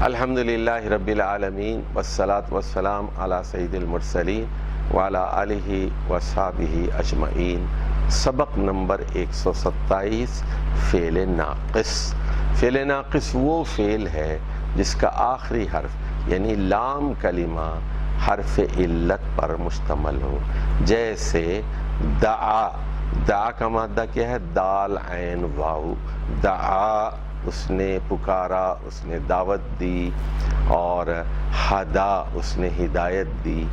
الحمدللہ رب العالمین والصلاة والسلام علی سید المرسلین وعلی آلہ وصحبہ اجمعین۔ سبق نمبر 127، فعل ناقص۔ فعل ناقص وہ فعل ہے جس کا آخری حرف یعنی لام کلمہ حرف علت پر مشتمل ہو، جیسے دعا۔ دعا کا مادہ کیا ہے؟ دال عین واو۔ دعا اس نے پکارا، اس نے دعوت دی، اور ہدا اس نے ہدایت دی۔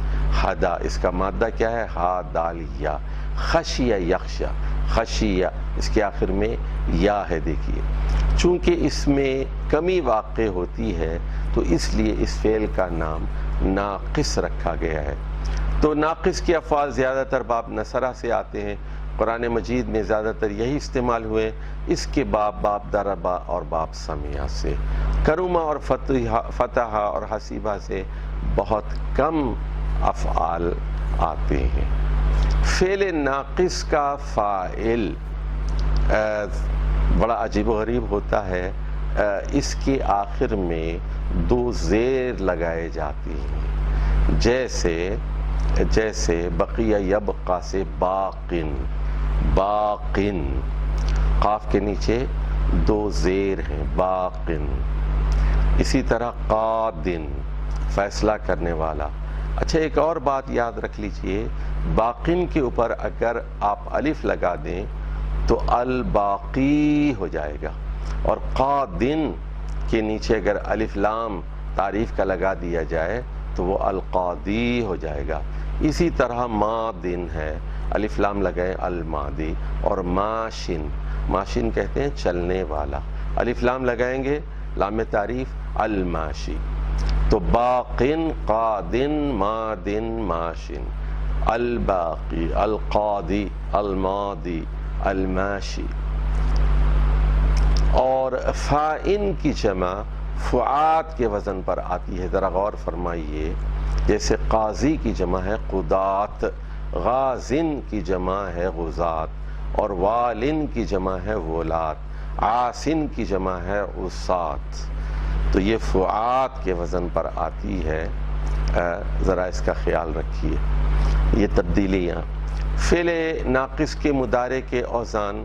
ہدا اس کا مادہ کیا ہے؟ ہا دال یا۔ خشیہ یخشا، خشیہ اس کے آخر میں یا ہے۔ دیکھیے چونکہ اس میں کمی واقع ہوتی ہے تو اس لیے اس فعل کا نام ناقص رکھا گیا ہے۔ تو ناقص کے افعال زیادہ تر باب نصرہ سے آتے ہیں، قرآن مجید میں زیادہ تر یہی استعمال ہوئے۔ اس کے باب دربا اور باب سمیہ سے، کرما اور فتح اور حسیبہ سے بہت کم افعال آتے ہیں۔ فعل ناقص کا فاعل بڑا عجیب و غریب ہوتا ہے۔ اس کے آخر میں دو زیر لگائے جاتے ہیں، جیسے بقیہ یبقا سے باقن۔ باقن قاف کے نیچے دو زیر ہیں، باقن۔ اسی طرح قادن فیصلہ کرنے والا۔ اچھا ایک اور بات یاد رکھ لیجئے، باقن کے اوپر اگر آپ الف لگا دیں تو الباقی ہو جائے گا، اور قادن کے نیچے اگر الف لام تعریف کا لگا دیا جائے تو وہ القاضی ہو جائے گا۔ اسی طرح مادن ہے، الف لام لگائیں المادی، اور ماشن، ماشن کہتے ہیں چلنے والا، الف لام لگائیں گے لام تعریف الماشی۔ تو باقن، قادن، مادن، ماشن، الباقی، القاضی، الماضی، الماشی۔ اور فاعن کی جمع فعاد کے وزن پر آتی ہے، ذرا غور فرمائیے۔ جیسے قاضی کی جمع ہے قضات، غازن کی جمع ہے غزات، اور والن کی جمع ہے ولات، عاصن کی جمع ہے عصات۔ تو یہ فعاد کے وزن پر آتی ہے، ذرا اس کا خیال رکھیے۔ یہ تبدیلیاں فعل ناقص کے مضارع کے اوزان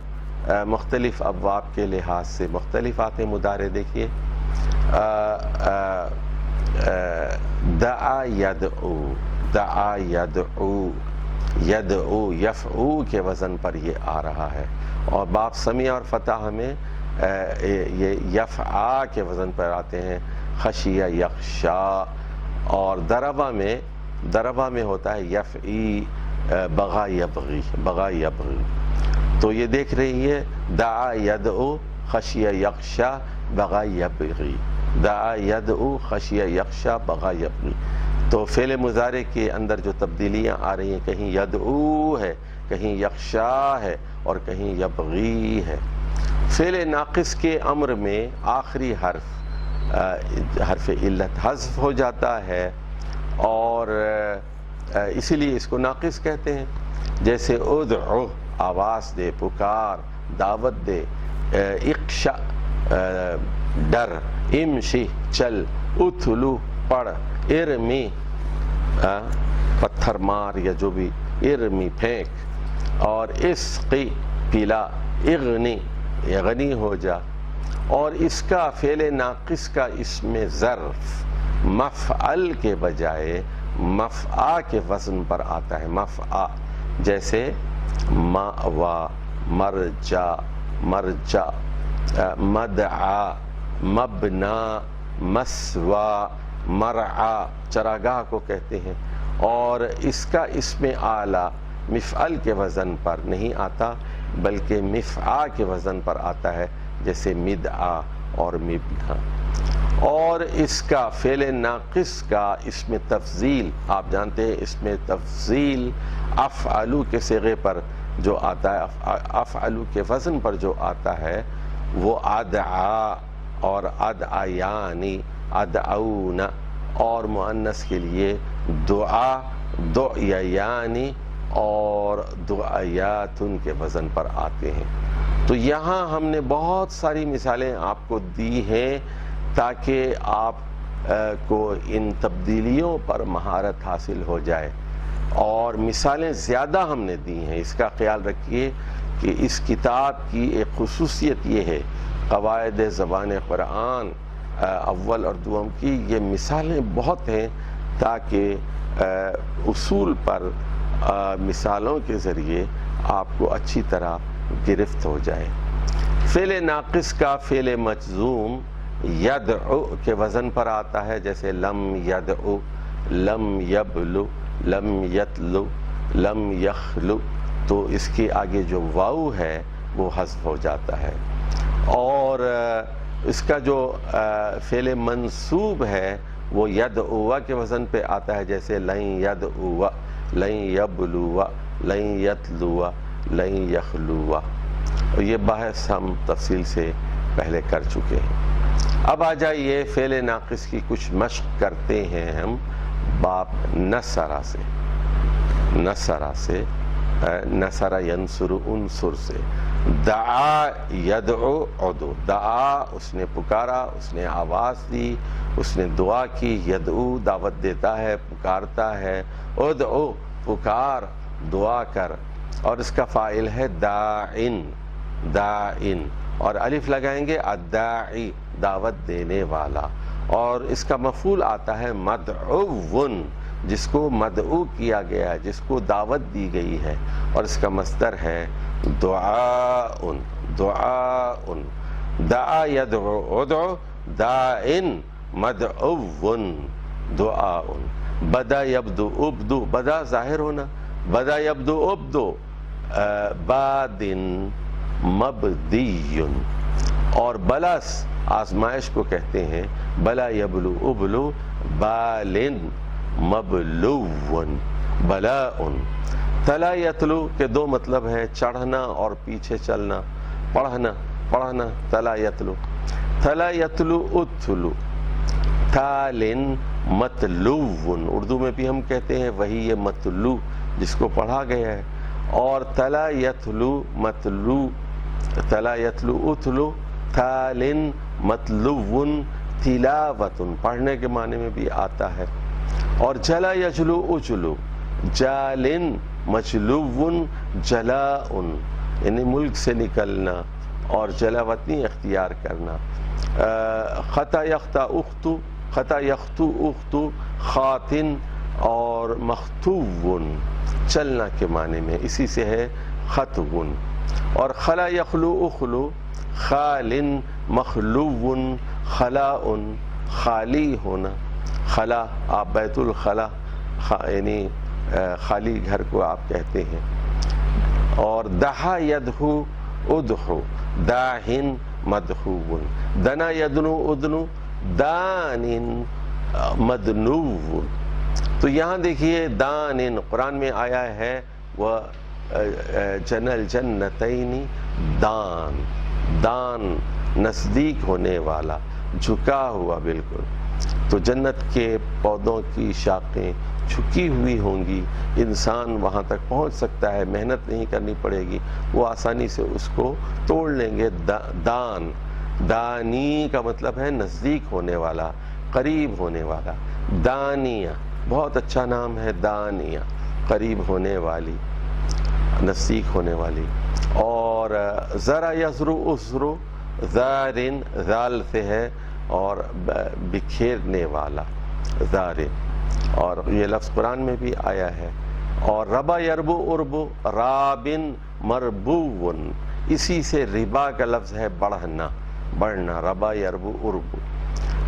مختلف ابواب کے لحاظ سے مختلف آتے ہیں۔ مضارع دیکھیے، دعا یدعو، دعا یدعو، یدعو یفعو کے وزن پر یہ آ رہا ہے، اور باب سمیہ اور فتح میں یہ یفعا کے وزن پر آتے ہیں، خشیہ یخشا۔ اور دربا میں ہوتا ہے یفعی، بغا یبغی، بغا یبغی۔ تو یہ دیکھ رہی ہے، دعا یدعو خشیہ یخشا بغا یبغی، دعا یدعو خشیہ یخشا بغا یبغی۔ تو فعل مضارع کے اندر جو تبدیلیاں آ رہی ہیں، کہیں یدعو ہے، کہیں یخشا ہے، اور کہیں یبغی ہے۔ فعل ناقص کے امر میں آخری حرف علت حذف ہو جاتا ہے، اور اسی لیے اس کو ناقص کہتے ہیں۔ جیسے ادعو آواز دے، پکار، دعوت دے، اقشع ڈر، امشی چل، اتلو پڑھ، ارمی پتھر مار یا جو بھی، ارمی پھینک، اور اسقی پلا، اغنی یا غنی ہو جا۔ اور اس کا فعل ناقص کا اسم ظرف مفعل کے بجائے مفعا کے وزن پر آتا ہے، مفعا۔ جیسے مأوا، مرجع، مرجع، مدعا، مبنا، مسوا، مرعا چراگاہ کو کہتے ہیں۔ اور اس کا اسم اعلیٰ مفعل کے وزن پر نہیں آتا بلکہ مفعا کے وزن پر آتا ہے، جیسے مدعا اور مبنا۔ اور اس کا فعل ناقص کا اسم تفضیل، آپ جانتے ہیں اسم تفضیل افعلو کے صیغے پر جو آتا ہے، افعلو کے وزن پر جو آتا ہے وہ ادعا اور ادعیانی، ادعون، اور مؤنث کے لیے دعا، دعیانی اور دعیاتن کے وزن پر آتے ہیں۔ تو یہاں ہم نے بہت ساری مثالیں آپ کو دی ہیں تاکہ آپ کو ان تبدیلیوں پر مہارت حاصل ہو جائے. اور مثالیں زیادہ ہم نے دی ہیں. اس کا خیال رکھیے کہ اس کتاب کی ایک خصوصیت یہ ہے، قواعد زبان قرآن اول اور دوم کی یہ مثالیں بہت ہیں، تاکہ اصول پر مثالوں کے ذریعے آپ کو اچھی طرح گرفت ہو جائے. فعل ناقص کا فعل مجزوم یدعو کے وزن پر آتا ہے، جیسے لم یدعو، لم یبلو، لم یتلو، لم یخلو، تو اس کے آگے جو واو ہے وہ حذف ہو جاتا ہے. اور اس کا جو فعل منصوب ہے وہ یدعو کے وزن پہ آتا ہے، جیسے لن یدعو، لن یبلو، لن یتلو، لن یخلو. یہ بحث ہم تفصیل سے پہلے کر چکے ہیں. اب آ جائیے فعل ناقص کی کچھ مشق کرتے ہیں ہم باب نصرہ سے. نصرہ سے، نصر ینصر انصر سے. دعا یدعو عدو، دعا اس نے پکارا، اس نے آواز دی، اس نے دعا کی. یدعو دعوت دیتا ہے، پکارتا ہے. ادعو پکار، دعا کر. اور اس کا فاعل ہے داعن، داعن، اور الف لگائیں گے الداعی، دعوت دینے والا. اور اس کا مفعول آتا ہے مدعون، جس کو مدعو کیا گیا ہے، جس کو دعوت دی گئی ہے. اور اس کا مصدر ہے دعاء، دعاء. دعا یدعو ادعو، داعن مدعون، دعاء. بدا یبدو ابدو، بدا ظاہر ہونا، بدا یبدو ابدو، بادن مبدی. اور بلس آزمائش کو کہتے ہیں، بلا یبلو ابلو، بالن مبلون، بلاء. تلا یتلو کے دو مطلب ہیں، چڑھنا اور پیچھے چلنا، پڑھنا، پڑھنا. تلا یتلو، تلا یتلو اتلو، تالن متلون. اردو میں بھی ہم کہتے ہیں وہی یہ متلو جس کو پڑھا گیا ہے. اور تلا یتلو متلو، تلا یتلو اتلو، تالن متلون، تلاوتن پڑھنے کے معنی میں بھی آتا ہے. اور جلا یجلو اجلو، جالن مجلون، جلاؤن، یعنی ملک سے نکلنا اور جلاوطنی اختیار کرنا. خطا یختا اختو، خطا یختو اختو، خاتن اور مختون چلنا کے معنی میں، اسی سے ہے خطون. اور خلا یخلو اخلو، خالن مخلون، خلاؤن خالی ہونا. خلا آپ بیت الخلا یعنی خالی گھر کو آپ کہتے ہیں. اور دہا یدہو ادہو، داہن مدہون. دنا یدنو ادنو، دانن مدنون. تو یہاں دیکھیے دانن قرآن میں آیا ہے، وہ جن الجنتین دان، دان نزدیک ہونے والا، جھکا ہوا بالکل. تو جنت کے پودوں کی شاخیں جھکی ہوئی ہوں گی، انسان وہاں تک پہنچ سکتا ہے، محنت نہیں کرنی پڑے گی، وہ آسانی سے اس کو توڑ لیں گے. دان، دانی کا مطلب ہے نزدیک ہونے والا، قریب ہونے والا. دانیہ بہت اچھا نام ہے، دانیہ قریب ہونے والی، نزدیک ہونے والی. اور ذرا یزرو اسرو، ذارن ذال سے ہے اور بکھیرنے والا، ذارن. اور یہ لفظ قرآن میں بھی آیا ہے. اور ربا یربو اربو، رابن مربون، اسی سے ربا کا لفظ ہے بڑھنا، بڑھنا، ربا یربو اربو.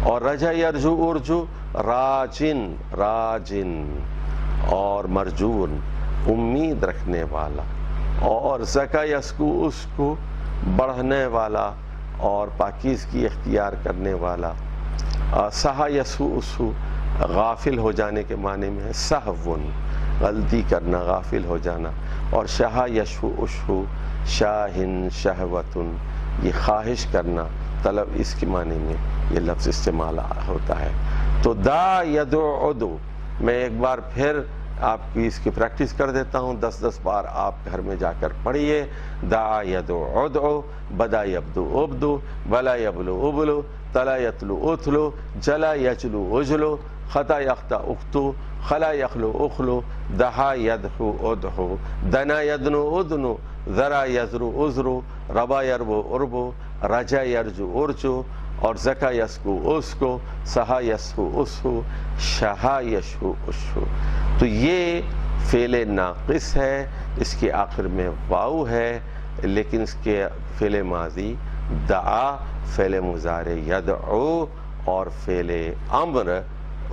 اور رجا یرجو ارجو، راجن، راجن. اور مرجون امید رکھنے والا. اور زکا یسکو اسکو، بڑھنے والا اور پاکیزگی اختیار کرنے والا. سہا یسو اسو، غافل ہو جانے کے معنی میں ہے، سہون غلطی کرنا، غافل ہو جانا. اور شہا یشو اشو، شاہن شہوتن، یہ خواہش کرنا، طلب، اس کے معنی میں یہ لفظ استعمال ہوتا ہے. تو دا یدعو عدو، میں ایک بار پھر آپ کی اس کی پریکٹس کر دیتا ہوں، 10 بار آپ گھر میں جا کر پڑھیے. دعا یدعو عدعو، بدا یبدو ابدو، بلا یبلو ابلو، تلا یتلو اتلو، جلا یجلو اجلو، خطا یختا اختو، خلا یخلو اخلو، دہا یدحو ادحو، دنا یدنو ادنو، ذرا یزرو ازرو، ربا یربو اربو، رجا یرجو ارجو، اور زکا یسکو اسکو، سہا یسکو اسہو، شہا یشہو اشہو۔ تو یہ فعل ناقص ہے، اس کے آخر میں واو ہے، لیکن اس کے فعل ماضی دعا، فعل مضارع یدعو اور فعل امر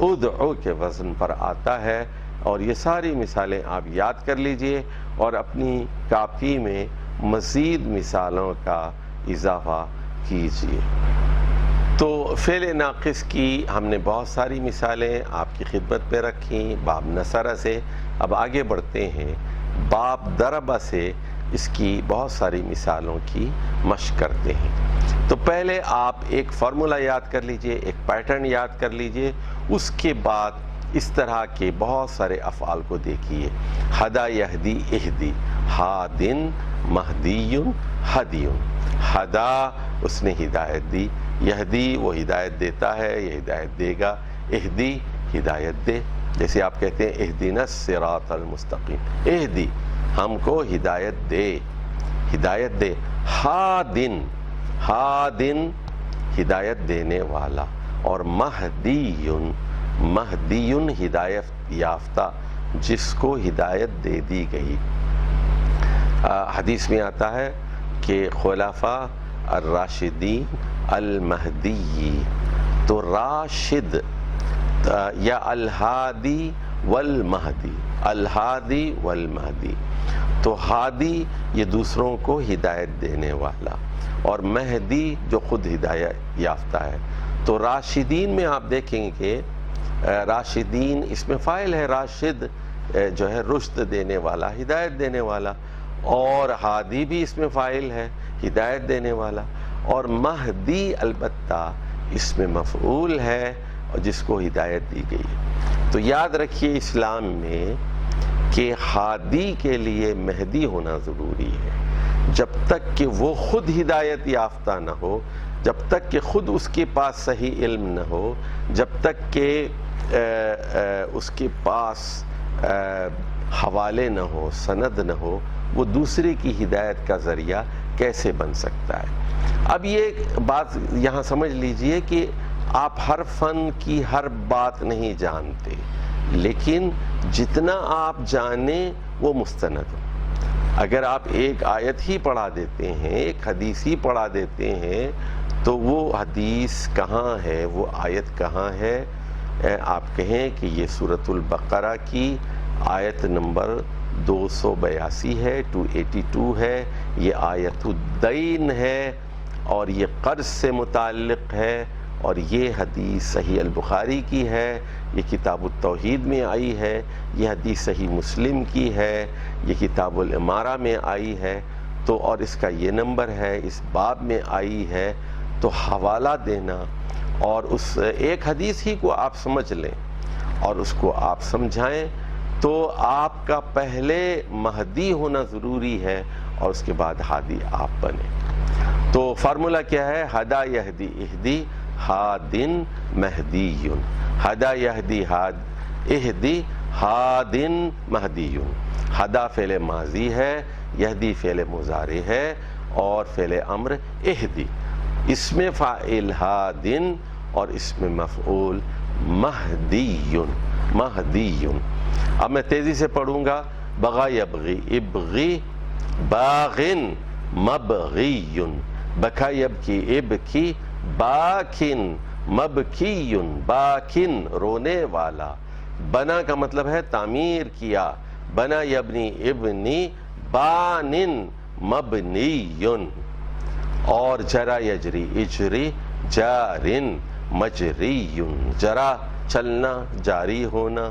ادعو کے وزن پر آتا ہے۔ اور یہ ساری مثالیں آپ یاد کر لیجئے اور اپنی کاپی میں مزید مثالوں کا اضافہ کیجئے۔ تو فعل ناقص کی ہم نے بہت ساری مثالیں آپ کی خدمت پہ رکھیں باب نصرہ سے۔ اب آگے بڑھتے ہیں، باب ضربہ سے اس کی بہت ساری مثالوں کی مشق کرتے ہیں۔ تو پہلے آپ ایک فارمولا یاد کر لیجئے، ایک پیٹرن یاد کر لیجئے، اس کے بعد اس طرح کے بہت سارے افعال کو دیکھیے۔ ہدا یہدی اہدی، ہادن مہدی ہدی، ہدا اس نے ہدایت دی، یہدی وہ ہدایت دیتا ہے، یہ ہدایت دے گا، اہدی ہدایت دے، جیسے آپ کہتے ہیں اہدنا الصراط المستقیم، اہدی ہم کو ہدایت دے، ہدایت دے۔ ہادن، ہادن ہدایت دینے والا، اور مہدیون، مہدیون ہدایت یافتہ جس کو ہدایت دے دی گئی۔ حدیث میں آتا ہے کہ خلفاء الراشدین المہدی، تو راشد یا الہادی والمہدی، الہادی والمہدی، تو ہادی یہ دوسروں کو ہدایت دینے والا، اور مہدی جو خود ہدایت یافتہ ہے۔ تو راشدین میں آپ دیکھیں گے راشدین اس میں فاعل ہے، راشد جو ہے رشد دینے والا، ہدایت دینے والا، اور ہادی بھی اس میں فاعل ہے، ہدایت دینے والا، اور مہدی البتہ اس میں مفعول ہے اور جس کو ہدایت دی گئی ہے۔ تو یاد رکھیے اسلام میں کہ ہادی کے لیے مہدی ہونا ضروری ہے۔ جب تک کہ وہ خود ہدایت یافتہ نہ ہو، جب تک کہ خود اس کے پاس صحیح علم نہ ہو، جب تک کہ اس کے پاس حوالے نہ ہو، سند نہ ہو، وہ دوسرے کی ہدایت کا ذریعہ کیسے بن سکتا ہے؟ اب یہ بات یہاں سمجھ لیجئے کہ آپ ہر فن کی ہر بات نہیں جانتے، لیکن جتنا آپ جانیں وہ مستند ہو۔ اگر آپ ایک آیت ہی پڑھا دیتے ہیں، ایک حدیث ہی پڑھا دیتے ہیں، تو وہ حدیث کہاں ہے، وہ آیت کہاں ہے؟ آپ کہیں کہ یہ سورۃ البقرہ کی آیت نمبر 282 ہے، 282 ہے، یہ آیت الدین ہے، اور یہ قرض سے متعلق ہے، اور یہ حدیث صحیح البخاری کی ہے، یہ کتاب التوحید میں آئی ہے، یہ حدیث صحیح مسلم کی ہے، یہ کتاب الامارہ میں آئی ہے، تو اور اس کا یہ نمبر ہے، اس باب میں آئی ہے۔ تو حوالہ دینا اور اس ایک حدیث ہی کو آپ سمجھ لیں اور اس کو آپ سمجھائیں، تو آپ کا پہلے مہدی ہونا ضروری ہے اور اس کے بعد ہادی آپ بنیں۔ تو فارمولا کیا ہے؟ ہدا یہدی اہدی، ہادن مہدیون، ہدا یہدی اہدی، ہادن مہدیون۔ ہدا فعل ماضی ہے، یہدی فعل مضارع ہے، اور فعل امر اہدی، اس میں فاعل ہادن اور اس میں مفعول مہدیون، مہدیون۔ اب میں تیزی سے پڑھوں گا۔ بغا یبغی، ابغی، باغن مبغیون، بکا یبکی، ابکی، باکن مبکیون، باکن رونے والا، بنا کا مطلب ہے تعمیر کیا، بنا یبنی ابنی، بانن مبنیون، اور جرا یجری اجری، جارن مجریون، جرا چلنا، جاری ہونا،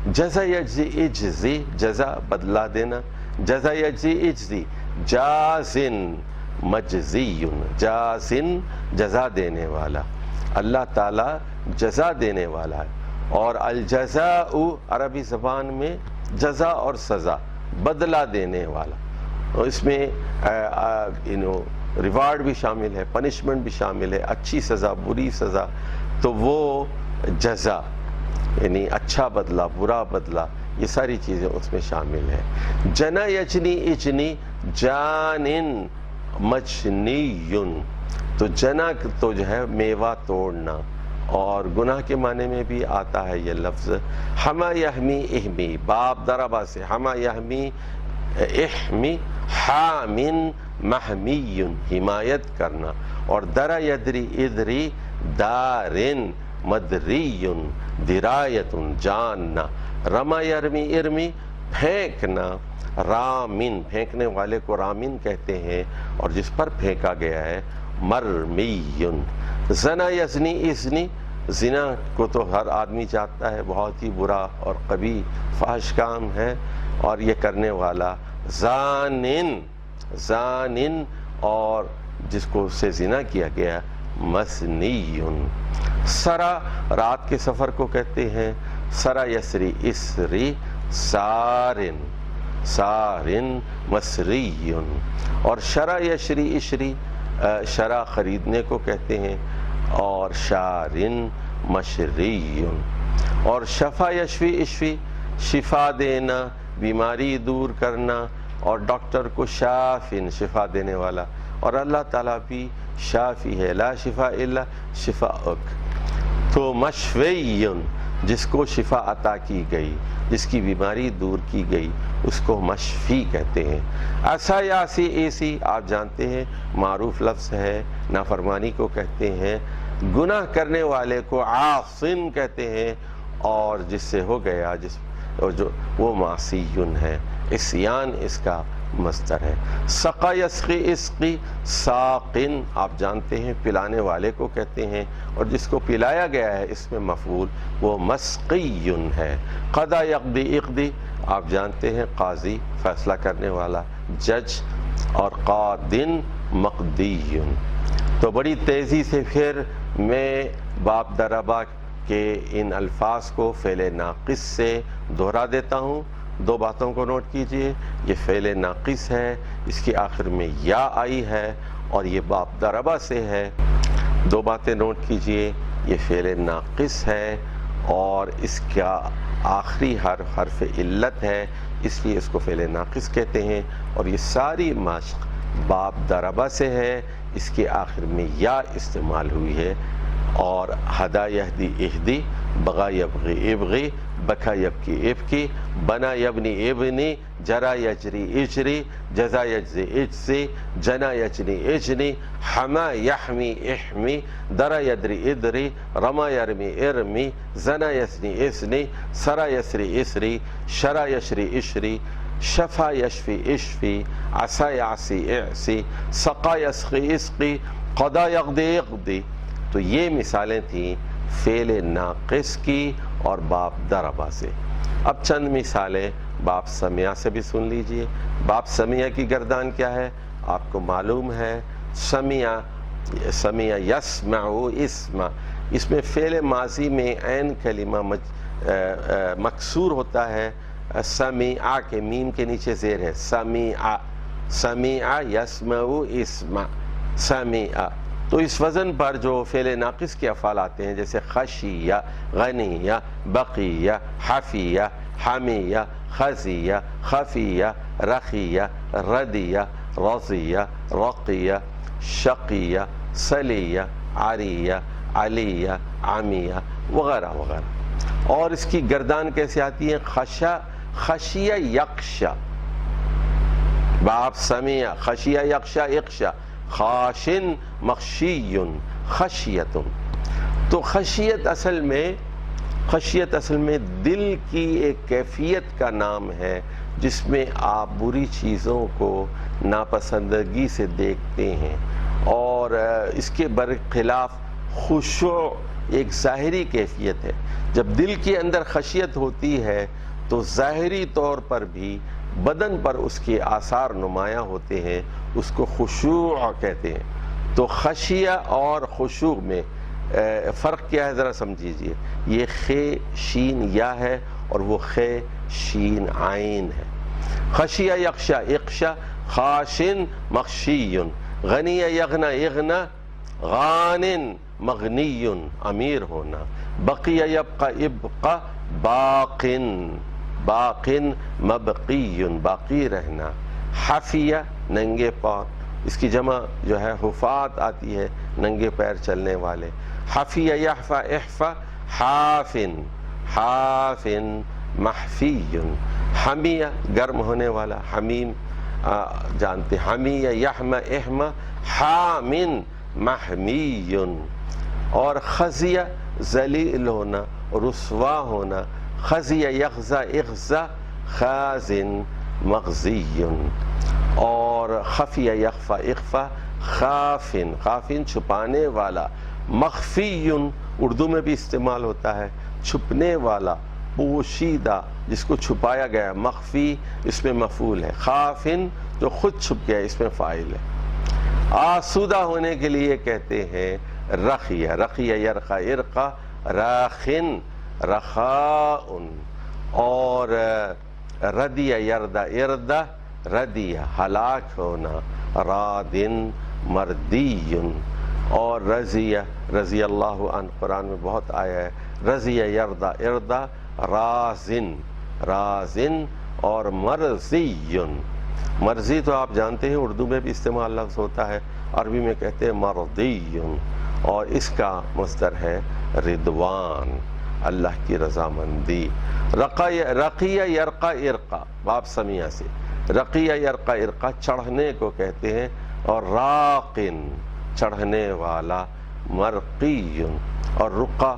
جزا یجزی اجزی، جزا بدلہ دینا، جزا یجزی اجزی، جازن مجزیون، جازن جزا دینے والا، اللہ تعالیٰ جزا دینے والا ہے۔ اور الجزاء عربی زبان میں جزا اور سزا، بدلہ دینے والا، اور اس میں ریوارڈ بھی شامل ہے، پنشمنٹ بھی شامل ہے، اچھی سزا بری سزا، تو وہ جزا یعنی اچھا بدلہ برا بدلہ یہ ساری چیزیں اس میں شامل ہیں۔ جنا یجنی اجنی جانن مجنی، تو جنا تو جو ہے میوہ توڑنا، اور گناہ کے معنی میں بھی آتا ہے یہ لفظ۔ حما یحمی احمی، باب دربا سے حما یحمی احمی، حامن محمی حمایت کرنا، اور درا یدری ادری دارن مدری درایت جاننا، رما یرمی ارمی پھینکنا، رامن پھینکنے والے کو رامن کہتے ہیں، اور جس پر پھینکا گیا ہے مرمی۔ زنا یزنی ازنی، زنا کو تو ہر آدمی چاہتا ہے، بہت ہی برا اور قبیح فحش کام ہے، اور یہ کرنے والا زانن، زانن اور جس کو اس سے زنا کیا گیا مسنی۔ سرا رات کے سفر کو کہتے ہیں، سرا یسری اسری سارن، سارن مسری، اور شرا یشری اشری، شرا خریدنے کو کہتے ہیں، اور شارن مشری، اور شفا یشفی اشفی شفا دینا بیماری دور کرنا، اور ڈاکٹر کو شافن شفا دینے والا، اور اللہ تعالیٰ بھی شافی ہے، لا شفا الا شفاءک۔ تو مشفی جس کو شفا عطا کی گئی، جس کی بیماری دور کی گئی، اس کو مشفی کہتے ہیں۔ ایسا یاسی ایسی آپ جانتے ہیں معروف لفظ ہے، نافرمانی کو کہتے ہیں، گناہ کرنے والے کو عاصن کہتے ہیں، اور جس سے ہو گیا جو وہ معصیون ہے، عصیان اس کا مصدر ہے۔ سقا یسقی اسقی ساقن آپ جانتے ہیں پلانے والے کو کہتے ہیں، اور جس کو پلایا گیا ہے اس میں مفعول وہ مسقیون ہے۔ قضا یقضی اقضی آپ جانتے ہیں قاضی فیصلہ کرنے والا، جج، اور قادن مقدیون۔ تو بڑی تیزی سے پھر میں باب دربا کے ان الفاظ کو فعل ناقص سے دہرا دیتا ہوں۔ دو باتوں کو نوٹ کیجئے، یہ فعل ناقص ہے، اس کی آخر میں یا آئی ہے، اور یہ باب دربا سے ہے۔ دو باتیں نوٹ کیجئے، یہ فعل ناقص ہے، اور اس کا آخری حرف حرف علت ہے، اس لیے اس کو فعل ناقص کہتے ہیں، اور یہ ساری مشق باب دربا سے ہے، اس کے آخر میں یا استعمال ہوئی ہے، اور ہدا یہدی اہدی، بغا یبغی ابغی، بکا یبکی ابکی، بنا یبنی ابنی، جرا یجری اجری، جزا یجزی اجزی، جنا یجنی اجنی، حما یحمی احمی، درا یدری ادری، رما یرمی ارمی، زنا یسنی اسنی، سرا یسری اسری، شرا یشری اشری، شفا یشفی اشفی، عصا یعصی اعصی، سقا یسقی اسقی، قضا یقضی اقضی۔ تو یہ مثالیں تھیں فعل ناقص کی اور باب دربا سے۔ اب چند مثالیں باب سمیع سے بھی سن لیجئے۔ باب سمیع کی گردان کیا ہے آپ کو معلوم ہے، سمیع یسمع اسمع، اس میں فعل ماضی میں عین کلمہ مکسور ہوتا ہے، سمیع کے میم کے نیچے زیر ہے، سمیع یسمع اسمع، سمیع۔ تو اس وزن پر جو فعل ناقص کے افعال آتے ہیں جیسے خشیہ، غنیہ، بقیہ، حفیہ، حمیہ، خزیہ، خفیہ، رخیہ، ردیہ، رضیہ، رقیہ، شقیہ، سلیہ، عریہ، علیہ، عمیہ وغیرہ وغیرہ۔ اور اس کی گردان کیسے آتی ہے؟ خشیہ یخشی، باب سمیع خشیہ یخشی اخشی، خاشن مخشی خشیت۔ تو خشیت اصل میں دل کی ایک کیفیت کا نام ہے جس میں آپ بری چیزوں کو ناپسندگی سے دیکھتے ہیں، اور اس کے برخلاف خشوع ایک ظاہری کیفیت ہے۔ جب دل کے اندر خشیت ہوتی ہے تو ظاہری طور پر بھی بدن پر اس کے آثار نمایاں ہوتے ہیں، اس کو خشوع کہتے ہیں۔ تو خشیہ اور خشوع میں فرق کیا ہے ذرا سمجھیجئے، یہ خے شین یا ہے اور وہ خے شین عین ہے۔ خشیہ یخشی اخشی، خاشن مخشی، غنی یغنا اغنا غانن مغنی امیر ہونا، بقی یبقى ابقى باقن باقن مبقی باقی رہنا، حفیہ ننگے پاؤں، اس کی جمع جو ہے حفات آتی ہے ننگے پیر چلنے والے، حفیہ یحفا احفا حافن حافن محفی، حمیہ گرم ہونے والا، حمیم جانتے، حمیہ یحمہ احمہ حامن محمی، اور خزیہ ذلیل ہونا، رسوا ہونا، خزیہ یغزا اغزا خازن مغزی، اور خفیہ یخفا اخفا خافن خافن چھپانے والا، مخفی اردو میں بھی استعمال ہوتا ہے چھپنے والا، پوشیدہ جس کو چھپایا گیا، مخفی اس میں مفعول ہے، خافن جو خود چھپ گیا اس میں فاعل ہے۔ آسودہ ہونے کے لیے کہتے ہیں رخیہ، رخیہ یرقا ارقا راخن رخاء، اور ردیہ یردہ اردہ ردیہ ہلاک ہونا، رادن مردی، اور رضیہ رضی اللہ عنہ قرآن میں بہت آیا ہے، رضیہ یردہ اردہ رازن رازن، اور مرضی، مرضی تو آپ جانتے ہیں اردو میں بھی استعمال لفظ ہوتا ہے، عربی میں کہتے ہیں مرضی، اور اس کا مصدر ہے رضوان، اللہ کی رضامندی۔ رقیہ یرقا ارقا، باب سمیہ سے، رقیہ یرقا ارقا چڑھنے کو کہتے ہیں، اور راقن چڑھنے والا، مرقی، اور رقا،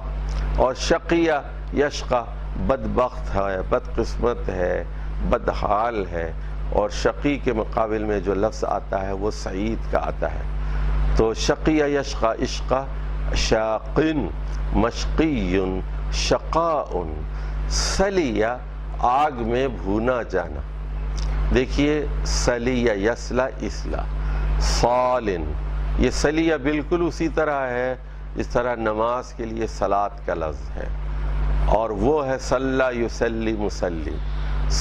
اور شقیہ یشقا بدبخت ہے، بدقسمت ہے، بدحال ہے، اور شقی کے مقابل میں جو لفظ آتا ہے وہ سعید کا آتا ہے، تو شقیہ یشقا عشقا شاقن مشقی شقاء، سلیہ آگ میں بھونا جانا، دیکھیے سلیہ یسلا اسلا، صالن، یہ سلیہ بالکل اسی طرح ہے جس طرح نماز کے لیے صلاۃ کا لفظ ہے، اور وہ ہے صلی یصلی مصلی،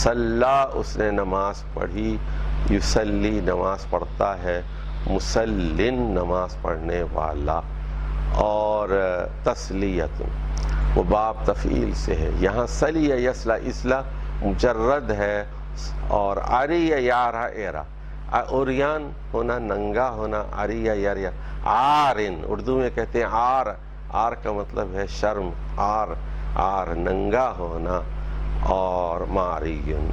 صلی اس نے نماز پڑھی، یصلی نماز پڑھتا ہے، مسلن نماز پڑھنے والا، اور تسلیت وہ باب تفعیل سے ہے، یہاں سلیہ یسلا اسلا مجرد ہے، اور عریہ یارہ ایرا، عریان ہونا ننگا ہونا، عریہ یارہ عارن اردو میں کہتے ہیں عار، عار کا مطلب ہے شرم، عار عار ننگا ہونا، اور معریون،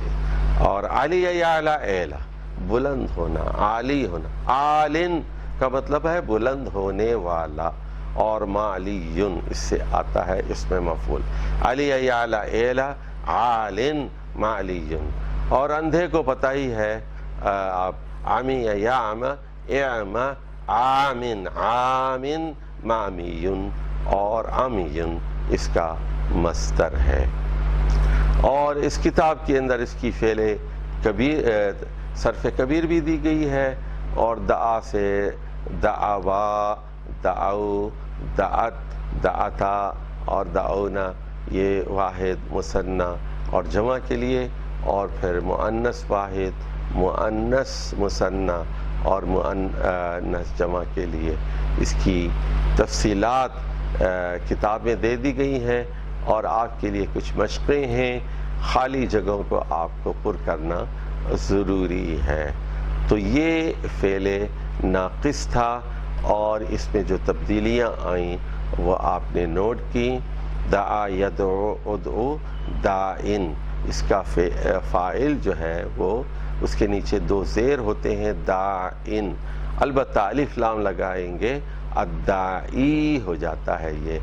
اور علیہ یعلا ایلا بلند ہونا، عالی ہونا، عالن کا مطلب ہے بلند ہونے والا، اور معلیون اس سے آتا ہے اس میں مفعول، علیہ یعلا ایلا عالن معلیون، اور اندھے کو پتہ ہی ہے عمی یعم اعم عامن عامن معمیون، اور عمیون اس کا مصدر ہے، اور اس کتاب کے اندر اس کی فعل کبیر صرف کبیر بھی دی گئی ہے، اور دعا سے دعوا دعو دعت دعتا اور دعونا یہ واحد مثنی اور جمع کے لیے، اور پھر مؤنث واحد مؤنث مثنی اور مؤنث جمع کے لیے، اس کی تفصیلات کتابیں دے دی گئی ہیں، اور آپ کے لیے کچھ مشقیں ہیں، خالی جگہوں کو آپ کو پر کرنا ضروری ہے۔ تو یہ فعل ناقص تھا، اور اس میں جو تبدیلیاں آئیں وہ آپ نے نوٹ کی، دعا یدعو ادعو داعن، اس کا فاعل جو ہے وہ اس کے نیچے دو زیر ہوتے ہیں داعن، البتہ الف لام لگائیں گے الداعی ہو جاتا ہے یہ،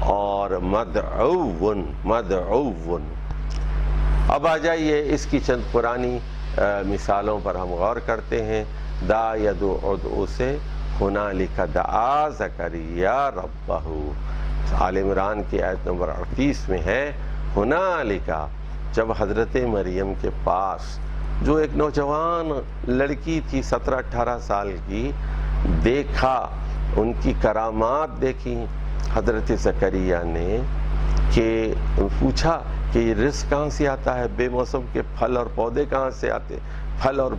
اور مدعون مدعون۔ اب آ جائیے اس کی چند پرانی مثالوں پر ہم غور کرتے ہیں۔ دا یدعو ادعو سے ہنالک دعا زکریا ربہ، آل عمران کی آیت نمبر 38 میں ہے ہنالک، جب حضرت مریم کے پاس جو ایک نوجوان لڑکی تھی 17-18 سال کی، دیکھا ان کی کرامات دیکھی حضرت زکریا نے، کہ پوچھا کہ یہ رزق کہاں سے آتا ہے، بے موسم کے پھل اور پودے کہاں سے آتے، پھل اور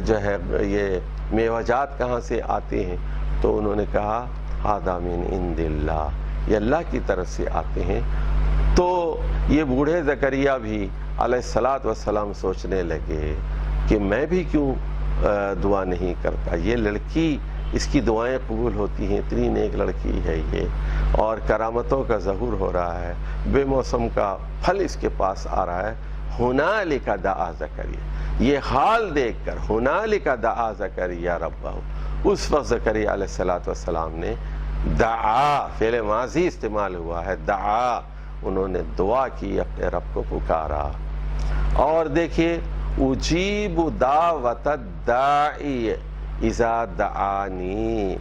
جو ہے یہ میوہ جات کہاں سے آتے ہیں؟ تو انہوں نے کہا ھذا من عند اللہ، یہ اللہ کی طرف سے آتے ہیں۔ تو یہ بوڑھے زکریہ بھی علیہ السلام سوچنے لگے کہ میں بھی کیوں دعا نہیں کرتا، یہ لڑکی اس کی دعائیں قبول ہوتی ہیں، اتنی نیک لڑکی ہے یہ، اور کرامتوں کا ظہور ہو رہا ہے، بے موسم کا پھل اس کے پاس آ رہا ہے۔ ہنالک دعا زکریا، یہ حال دیکھ کر ہنالک دعا زکریا ربہ، اس وقت زکریا علیہ السلام نے دعا، فعل ماضی استعمال ہوا ہے، دعا، انہوں نے دعا کی، اپنے رب کو پکارا۔ اور دیکھیے اجیب دعوت الداعی اذا دعانی،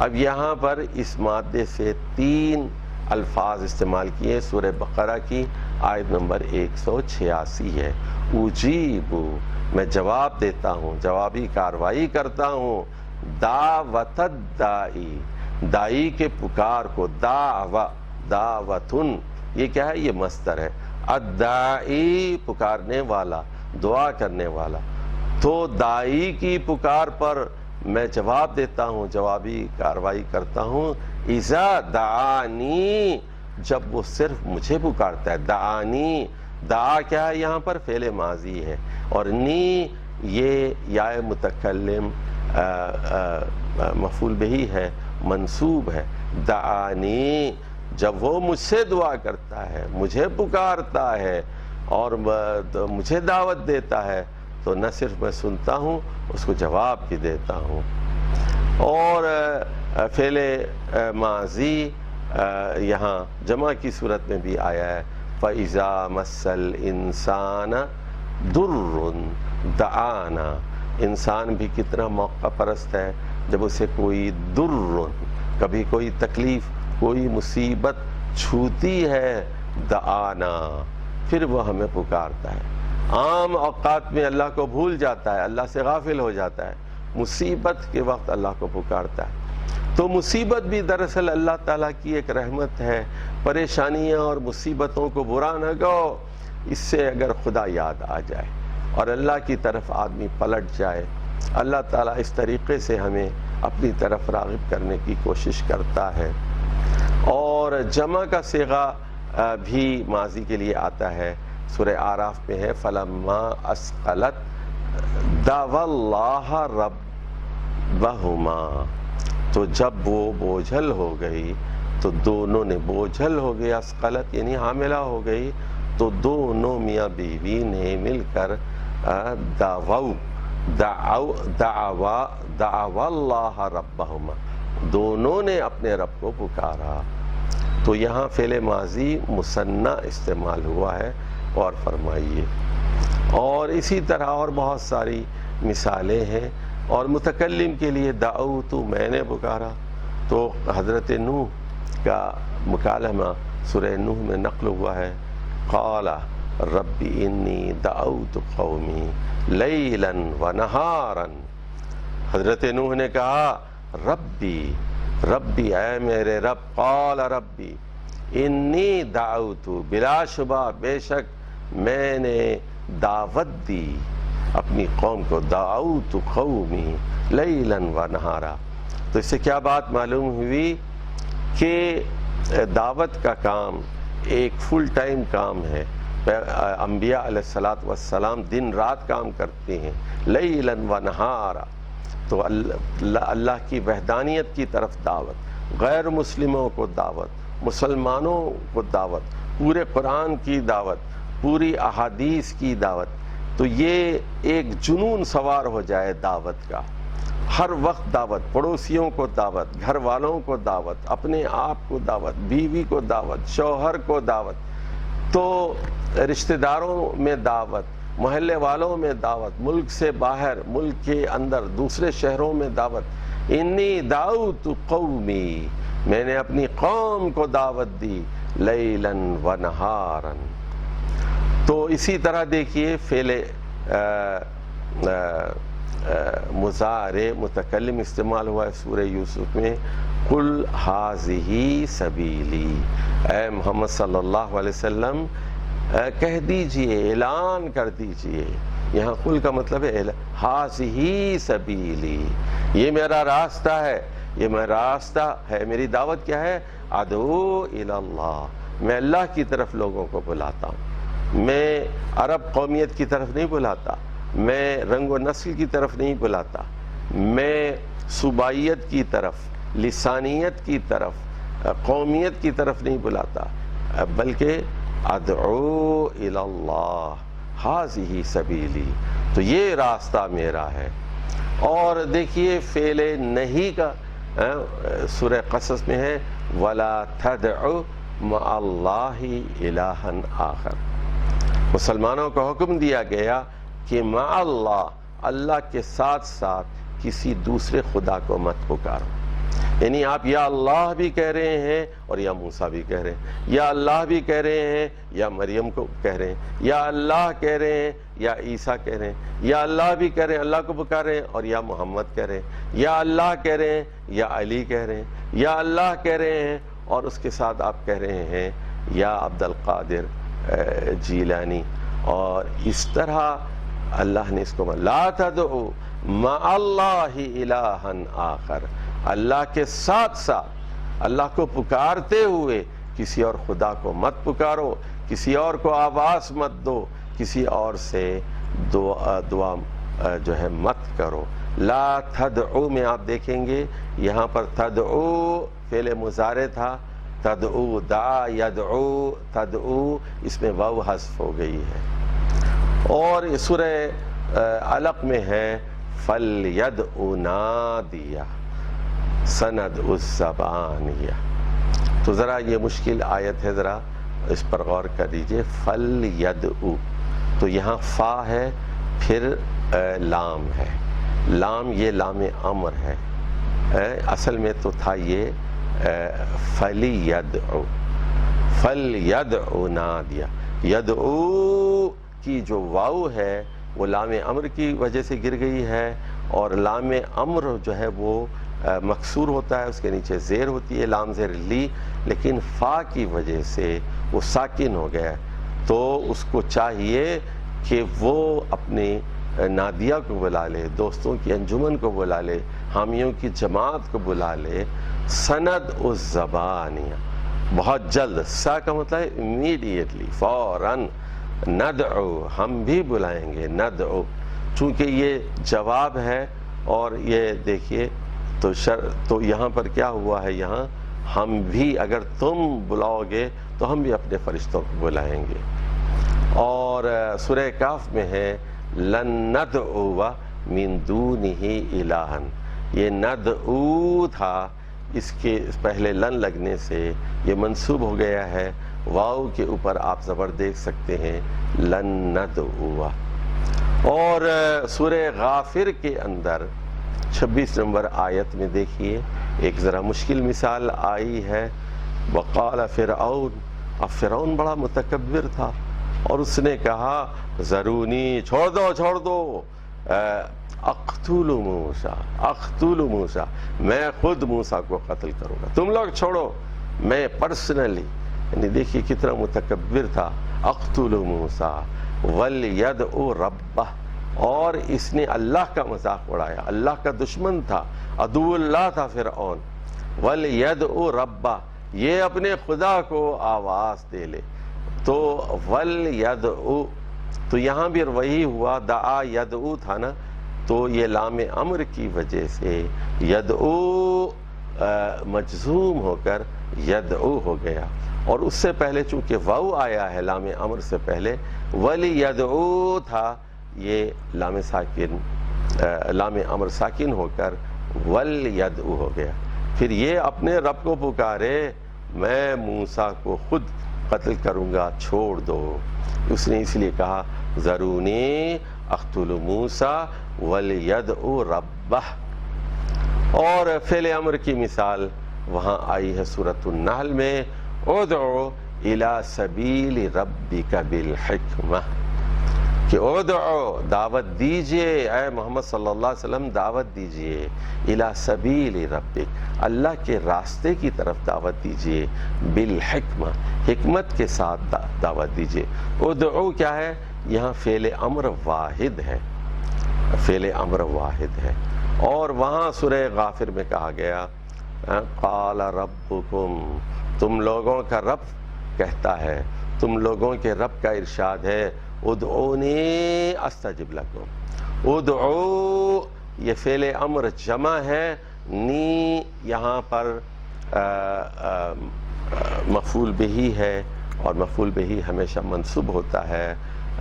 اب یہاں پر اس مادے سے 3 الفاظ استعمال کیے، سورہ بقرہ کی آیت نمبر 186 ہے۔ اجیب، میں جواب دیتا ہوں، جوابی کاروائی کرتا ہوں، دعوت الداعی، دائی کے پکار کو، دعوتن، یہ کیا ہے؟ یہ مصدر ہے، الداعی پکارنے والا، دعا کرنے والا، تو دائی کی پکار پر میں جواب دیتا ہوں، جوابی کاروائی کرتا ہوں، اذا دعانی، جب وہ صرف مجھے پکارتا ہے۔ دعانی، دعا کیا ہے یہاں پر؟ فعل ماضی ہے، اور نی یہ یا متکلم مفعول بہی ہے، منصوب ہے۔ دعانی، جب وہ مجھ سے دعا کرتا ہے، مجھے پکارتا ہے اور مجھے دعوت دیتا ہے، تو نہ صرف میں سنتا ہوں، اس کو جواب بھی دیتا ہوں۔ اور فعل ماضی یہاں جمع کی صورت میں بھی آیا ہے، فَإِذَا مَسَّ الْإِنسَانَ دُرٌّ دَعَانَا، انسان بھی کتنا موقع پرست ہے، جب اسے کوئی در، کبھی کوئی تکلیف، کوئی مصیبت چھوتی ہے، دعانا، پھر وہ ہمیں پکارتا ہے۔ عام اوقات میں اللہ کو بھول جاتا ہے، اللہ سے غافل ہو جاتا ہے، مصیبت کے وقت اللہ کو پکارتا ہے۔ تو مصیبت بھی دراصل اللہ تعالیٰ کی ایک رحمت ہے۔ پریشانیاں اور مصیبتوں کو برا نہ کہو، اس سے اگر خدا یاد آ جائے اور اللہ کی طرف آدمی پلٹ جائے، اللہ تعالیٰ اس طریقے سے ہمیں اپنی طرف راغب کرنے کی کوشش کرتا ہے۔ اور جمع کا صیغہ بھی ماضی کے لیے آتا ہے، سورہ اعراف میں ہے، فَلَمَّا أَثْقَلَتْ دَعَوَا اللَّهَ رَبَّهُمَا، تو جب وہ بوجھل ہو گئی، تو دونوں نے بوجھل ہو گیا، اسقلت یعنی حاملہ ہو گئی، تو دونوں میاں بیوی نے مل کر دعوا اللہ ربہما، دونوں نے اپنے رب کو پکارا۔ تو یہاں فعل ماضی مثنی استعمال ہوا ہے، اور فرمائیے۔ اور اسی طرح اور بہت ساری مثالیں ہیں۔ اور متکلم کے لیے دعوت، میں نے پکارا، تو حضرت نوح کا مکالمہ سورہ نوح میں نقل ہوا ہے، قال رب انی دعوت قومی لیلا ونہارا، حضرت نوح نے کہا ربی اے میرے رب، قال ربی انی دعوت، بلا شبہ بے شک میں نے دعوت دی اپنی قوم کو، دعوت قومی لیلا ونہارا۔ تو اس سے کیا بات معلوم ہوئی کہ دعوت کا کام ایک فل ٹائم کام ہے۔ انبیاء علیہ السلام دن رات کام کرتے ہیں، لیلا ونہارا، تو اللہ کی وحدانیت کی طرف دعوت، غیر مسلموں کو دعوت، مسلمانوں کو دعوت، پورے قرآن کی دعوت، پوری احادیث کی دعوت۔ تو یہ ایک جنون سوار ہو جائے دعوت کا، ہر وقت دعوت، پڑوسیوں کو دعوت، گھر والوں کو دعوت، اپنے آپ کو دعوت، بیوی کو دعوت، شوہر کو دعوت، تو رشتہ داروں میں دعوت، محلے والوں میں دعوت، ملک سے باہر، ملک کے اندر، دوسرے شہروں میں دعوت۔ انی دعوت قومی، میں نے اپنی قوم کو دعوت دی، لیلا ونہارا۔ تو اسی طرح دیکھیے فعل مضارع متکلم استعمال ہوا ہے سورہ یوسف میں، قل ھذہ سبیلی، اے محمد صلی اللہ علیہ وسلم کہہ دیجئے، اعلان کر دیجئے یہاں قل کا مطلب ہے ہاذہ سبیلی، یہ میرا راستہ ہے، یہ میرا راستہ ہے، میری دعوت کیا ہے؟ ادعو الی اللہ، میں اللہ کی طرف لوگوں کو بلاتا ہوں، میں عرب قومیت کی طرف نہیں بلاتا، میں رنگ و نسل کی طرف نہیں بلاتا، میں صوبائیت کی طرف، لسانیت کی طرف، قومیت کی طرف نہیں بلاتا، بلکہ ادعو الی اللہ ہاذہ سبیلی، تو یہ راستہ میرا ہے۔ اور دیکھیے فعل نہیں کا سورہ قصص میں ہے وَلَا تَدْعُ مَعَ اللَّهِ إِلَٰهًا آخر، مسلمانوں کو حکم دیا گیا کہ مع اللہ، اللہ کے ساتھ ساتھ کسی دوسرے خدا کو مت پکارو، یعنی آپ یا اللہ بھی کہہ رہے ہیں اور یا موسیٰ بھی کہہ رہے ہیں، یا اللہ بھی کہہ رہے ہیں یا مریم کو کہہ رہے ہیں، یا اللہ کہہ رہے ہیں یا عیسیٰ کہہ رہے ہیں، یا اللہ بھی کہہ رہے ہیں اللہ کو پکار رہے ہیں اور یا محمد کہہ رہے ہیں، یا اللہ کہہ رہے ہیں یا علی کہہ رہے ہیں، یا اللہ کہہ رہے ہیں اور اس کے ساتھ آپ کہہ رہے ہیں یا عبد القادر جیلانی، اور اس طرح اللہ نے اس کو لا تدعو مع اللہ الہا آخر، اللہ کے ساتھ ساتھ اللہ کو پکارتے ہوئے کسی اور خدا کو مت پکارو، کسی اور کو آواز مت دو، کسی اور سے دعا جو ہے مت کرو۔ لا تدعو میں آپ دیکھیں گے یہاں پر تدعو فعل مضارع تھا، تدعو دعا یدعو تدعو، اس میں واو حذف ہو گئی ہے۔ اور سورہ علق میں ہے فَلْيَدْعُ نَادِيَهُ سَنَدْعُ الزَّبَانِيَةَ، تو ذرا یہ مشکل آیت ہے، ذرا اس پر غور کر لیجئے۔ فَلْيَدْعُ، تو یہاں فا ہے پھر لام ہے، لام یہ لام امر ہے، اصل میں تو تھا یہ فَلْيَدْعُ، فَلْيَدْعُ نَادِيَهُ، یدعو کی جو واو ہے وہ لام امر کی وجہ سے گر گئی ہے، اور لام امر جو ہے وہ مکسور ہوتا ہے، اس کے نیچے زیر ہوتی ہے، لام زیر لی، لیکن فا کی وجہ سے وہ ساکن ہو گیا ہے، تو اس کو چاہیے کہ وہ اپنی نادیہ کو بلا لے، دوستوں کی انجمن کو بلا لے، حامیوں کی جماعت کو بلا لے، سند الزبانیہ، بہت جلد، سا کا مطلب ہے امیڈیٹلی، فوراً، ندعو ہم بھی بلائیں گے، ندعو چونکہ یہ جواب ہے، اور یہ دیکھیے تو یہاں پر کیا ہوا ہے، یہاں ہم بھی اگر تم بلاؤ گے تو ہم بھی اپنے فرشتوں کو بلائیں گے۔ اور سورہ کہف میں ہے لن ندعو من دونہ الہا، یہ ندعو تھا، اس کے پہلے لن لگنے سے یہ منصوب ہو گیا ہے، واو کے اوپر آپ زبر دیکھ سکتے ہیں، لن ندعو۔ اور سورہ غافر کے اندر 26 نمبر آیت میں دیکھیے ایک ذرا مشکل مثال آئی ہے، وقال فرعون، اب فرعون بڑا متکبر تھا اور اس نے کہا ذرونی، چھوڑ دو اقتل موسیٰ، اقتل موسیٰ، میں خود موسیٰ کو قتل کروں گا، تم لوگ چھوڑو، میں پرسنلی، یعنی دیکھیے کتنا متکبر تھا، اقتل موسیٰ وَلْيَدْعُ رَبَّهُ، اور اس نے اللہ کا مذاق اڑایا، اللہ کا دشمن تھا، عدو اللہ تھا فرعون، وَلْيَدْعُ رَبَّهُ، یہ اپنے خدا کو آواز دے لے، تو وَلْيَدْعُ، تو یہاں بھی وہی ہوا، دعا یدعو تھا نا، تو یہ لام امر کی وجہ سے یدعو مجزوم ہو کر یدعو ہو گیا، اور اس سے پہلے چونکہ واو آیا ہے لام امر سے پہلے، وَلْيَدْعُ تھا، یہ لام امر ساکن ہو کر وَلْيَدْعُ ہو گیا، پھر یہ اپنے رب کو پکارے، میں موسیٰ کو خود قتل کروں گا، چھوڑ دو، اس نے اس لیے کہا ذرونی اقتل موسیٰ وَلْيَدْعُ رَبَّهُ۔ اور فعل امر کی مثال وہاں آئی ہے سورۃ النحل میں، ادعو الی سبیل ربک بالحکمہ، کہ ادعو دعوت دیجئے، اے محمد صلی اللہ علیہ وسلم دعوت دیجئے، الی سبیل ربک اللہ کے راستے کی طرف دعوت دیجئے، بالحکمہ حکمت کے ساتھ دعوت دیجئے۔ ادعو کیا ہے؟ یہاں فعل امر واحد ہے، فعل امر واحد ہے۔ اور وہاں سورہ غافر میں کہا گیا قال ربکم، تم لوگوں کا رب کہتا ہے، تم لوگوں کے رب کا ارشاد ہے ادعونی استجب لکم۔ ادعو یہ فعل امر جمع ہے، نی یہاں پر مفعول بہ ہے، اور مفعول بہ ہمیشہ منصوب ہوتا ہے۔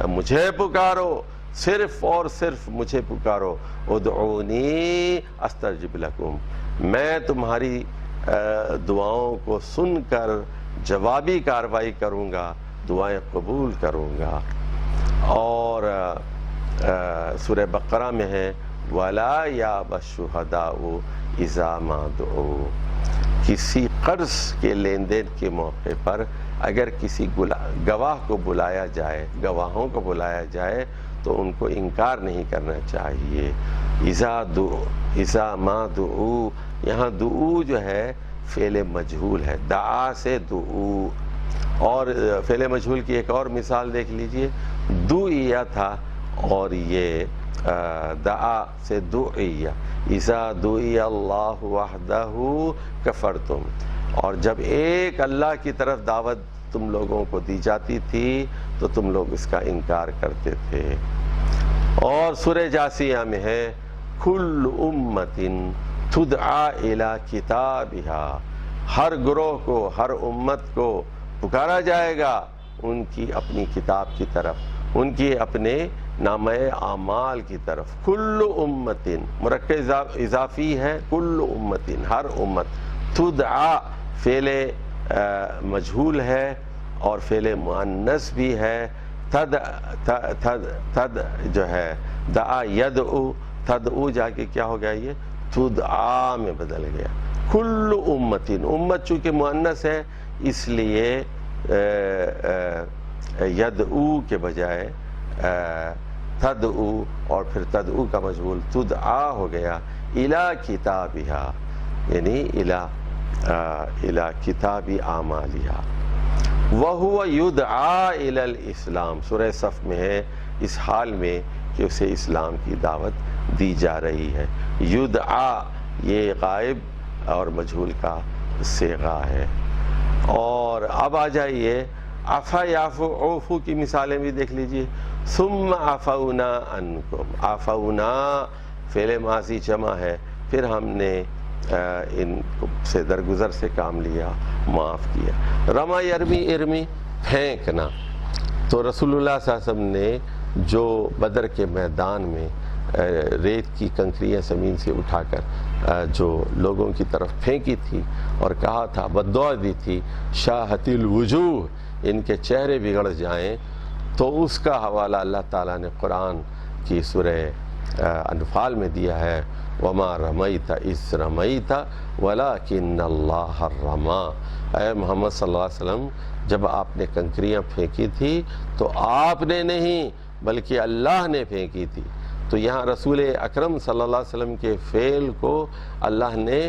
مجھے پکارو، صرف اور صرف مجھے پکارو، ادعونی استجب لکم، میں تمہاری دعاؤں کو سن کر جوابی کارروائی کروں گا، دعائیں قبول کروں گا۔ اور سورہ بقرہ میں ہے وَلَا يَأْبَ الشُّهَدَاءُ إِذَا مَا دُعُوا، کسی قرض کے لین دین کے موقع پر اگر کسی گواہ کو بلایا جائے، گواہوں کو بلایا جائے تو ان کو انکار نہیں کرنا چاہیے۔ اذا ما دعو، یہاں دعو جو ہے فعل مجہول ہے، دعا سے دعو۔ اور فعل مجہول کی ایک اور مثال دیکھ لیجئے، دعیہ تھا اور یہ دعا سے دعیہ، اذا دعی اللہ وحدہ کفرتم، اور جب ایک اللہ کی طرف دعوت تم لوگوں کو دی جاتی تھی تو تم لوگ اس کا انکار کرتے تھے۔ اور سورہ جاسیہ میں ہے کل امت تدعا الی کتابہا، ہر گروہ کو، ہر امت کو پکارا جائے گا ان کی اپنی کتاب کی طرف، ان کی اپنے نامہ اعمال کی طرف۔ کل امت مرکب اضافی ہے، کل امت ہر امت، تدعا فعل مجہول ہے اور فعل مؤنث بھی ہے، تد جو ہے دعا یدعو، تدعو جا کے کیا ہو گیا، یہ تدعا میں بدل گیا۔ کل امت، امت چونکہ مؤنث ہے اس لیے یدعو کے بجائے تدعو، اور پھر تدعو کا مجہول تدعا ہو گیا، الی کتابہا یعنی الی کتاب اعمالہا۔ وَهُوَ يُدْعَا إِلَى الْإِسْلَامِ، سورہ صف میں ہے اس حال میں کہ اسے اسلام کی دعوت دی جا رہی ہے۔ یدعا یہ غائب اور مجہول کا صیغہ ہے۔ اور اب آ جائیے عفا یعفو عوفو کی مثالیں بھی دیکھ لیجئے۔ ثم عفونا عنکم، عفونا فعل ماضی جمع ہے، پھر ہم نے ان سے درگزر سے کام لیا، معاف کیا۔ رما یرمی، ارمی پھینکنا، تو رسول اللہ صلی اللہ علیہ وسلم نے جو بدر کے میدان میں ریت کی کنکریاں زمین سے اٹھا کر جو لوگوں کی طرف پھینکی تھی اور کہا تھا، بددعا دی تھی شاہت الوجوہ، ان کے چہرے بگڑ جائیں، تو اس کا حوالہ اللہ تعالیٰ نے قرآن کی سورہ انفال میں دیا ہے وَمَا رَمَيْتَ إِذْ رَمَيْتَ وَلَكِنَّ اللَّهَ رَمَى، اے محمد صلی اللہ علیہ وسلم جب آپ نے کنکریاں پھینکی تھی تو آپ نے نہیں بلکہ اللہ نے پھینکی تھی۔ تو یہاں رسول اکرم صلی اللہ علیہ وسلم کے فعل کو اللہ نے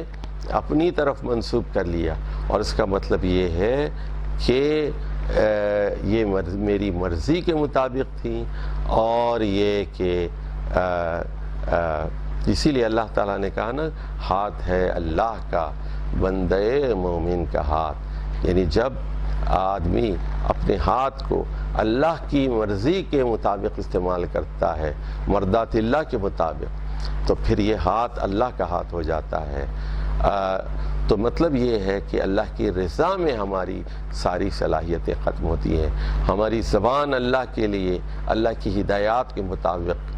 اپنی طرف منسوب کر لیا، اور اس کا مطلب یہ ہے کہ یہ میری مرضی کے مطابق تھی، اور یہ کہ اسی لیے اللہ تعالیٰ نے کہا نا ہاتھ ہے اللہ کا، بندے مومن کا ہاتھ، یعنی جب آدمی اپنے ہاتھ کو اللہ کی مرضی کے مطابق استعمال کرتا ہے، مردات اللہ کے مطابق، تو پھر یہ ہاتھ اللہ کا ہاتھ ہو جاتا ہے۔ تو مطلب یہ ہے کہ اللہ کی رضا میں ہماری ساری صلاحیتیں ختم ہوتی ہیں، ہماری زبان اللہ کے لیے، اللہ کی ہدایات کے مطابق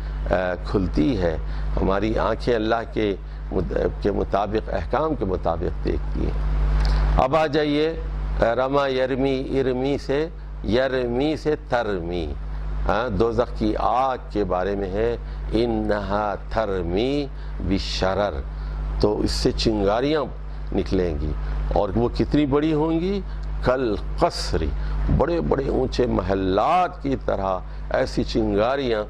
کھلتی ہے، ہماری آنکھیں اللہ کے مطابق، احکام کے مطابق دیکھتی ہیں۔ اب آ جائیے رما یرمی، ارمی سے یرمی سے ترمی، دوزخ کی آگ کے بارے میں ہے انہا ترمی بالشرر، تو اس سے چنگاریاں نکلیں گی، اور وہ کتنی بڑی ہوں گی، کل قصری، بڑے بڑے اونچے محلات کی طرح ایسی چنگاریاں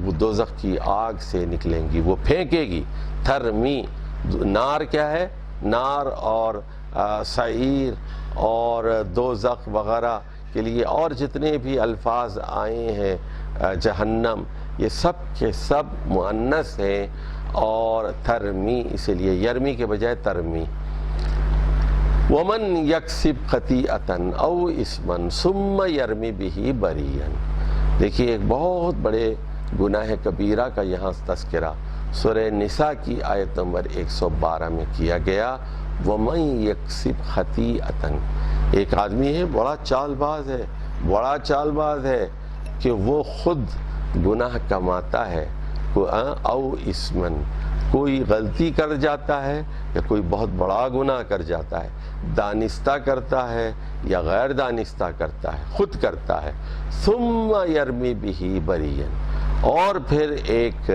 وہ دوزخ کی آگ سے نکلیں گی، وہ پھینکے گی۔ ترمی، نار کیا ہے؟ نار اور سعیر اور دوزخ وغیرہ کے لیے اور جتنے بھی الفاظ آئے ہیں، جہنم، یہ سب کے سب مؤنث ہیں، اور ترمی اسی لیے یرمی کے بجائے ترمی۔ ومن یکسب خطیئۃ او اسما ثم یرمی بہ بریئا، دیکھیے ایک بہت بڑے گناہ کبیرہ کا یہاں تذکرہ سورہ نساء کی آیت نمبر 112 میں کیا گیا۔ ومن یکسب خطیئۃ، ایک آدمی ہے بڑا چال باز ہے، بڑا چال باز ہے کہ وہ خود گناہ کماتا ہے، او اسمن، کوئی غلطی کر جاتا ہے یا کوئی بہت بڑا گناہ کر جاتا ہے، دانستہ کرتا ہے یا غیر دانستہ کرتا ہے، خود کرتا ہے، ثم یرمی بہ بریئا، اور پھر ایک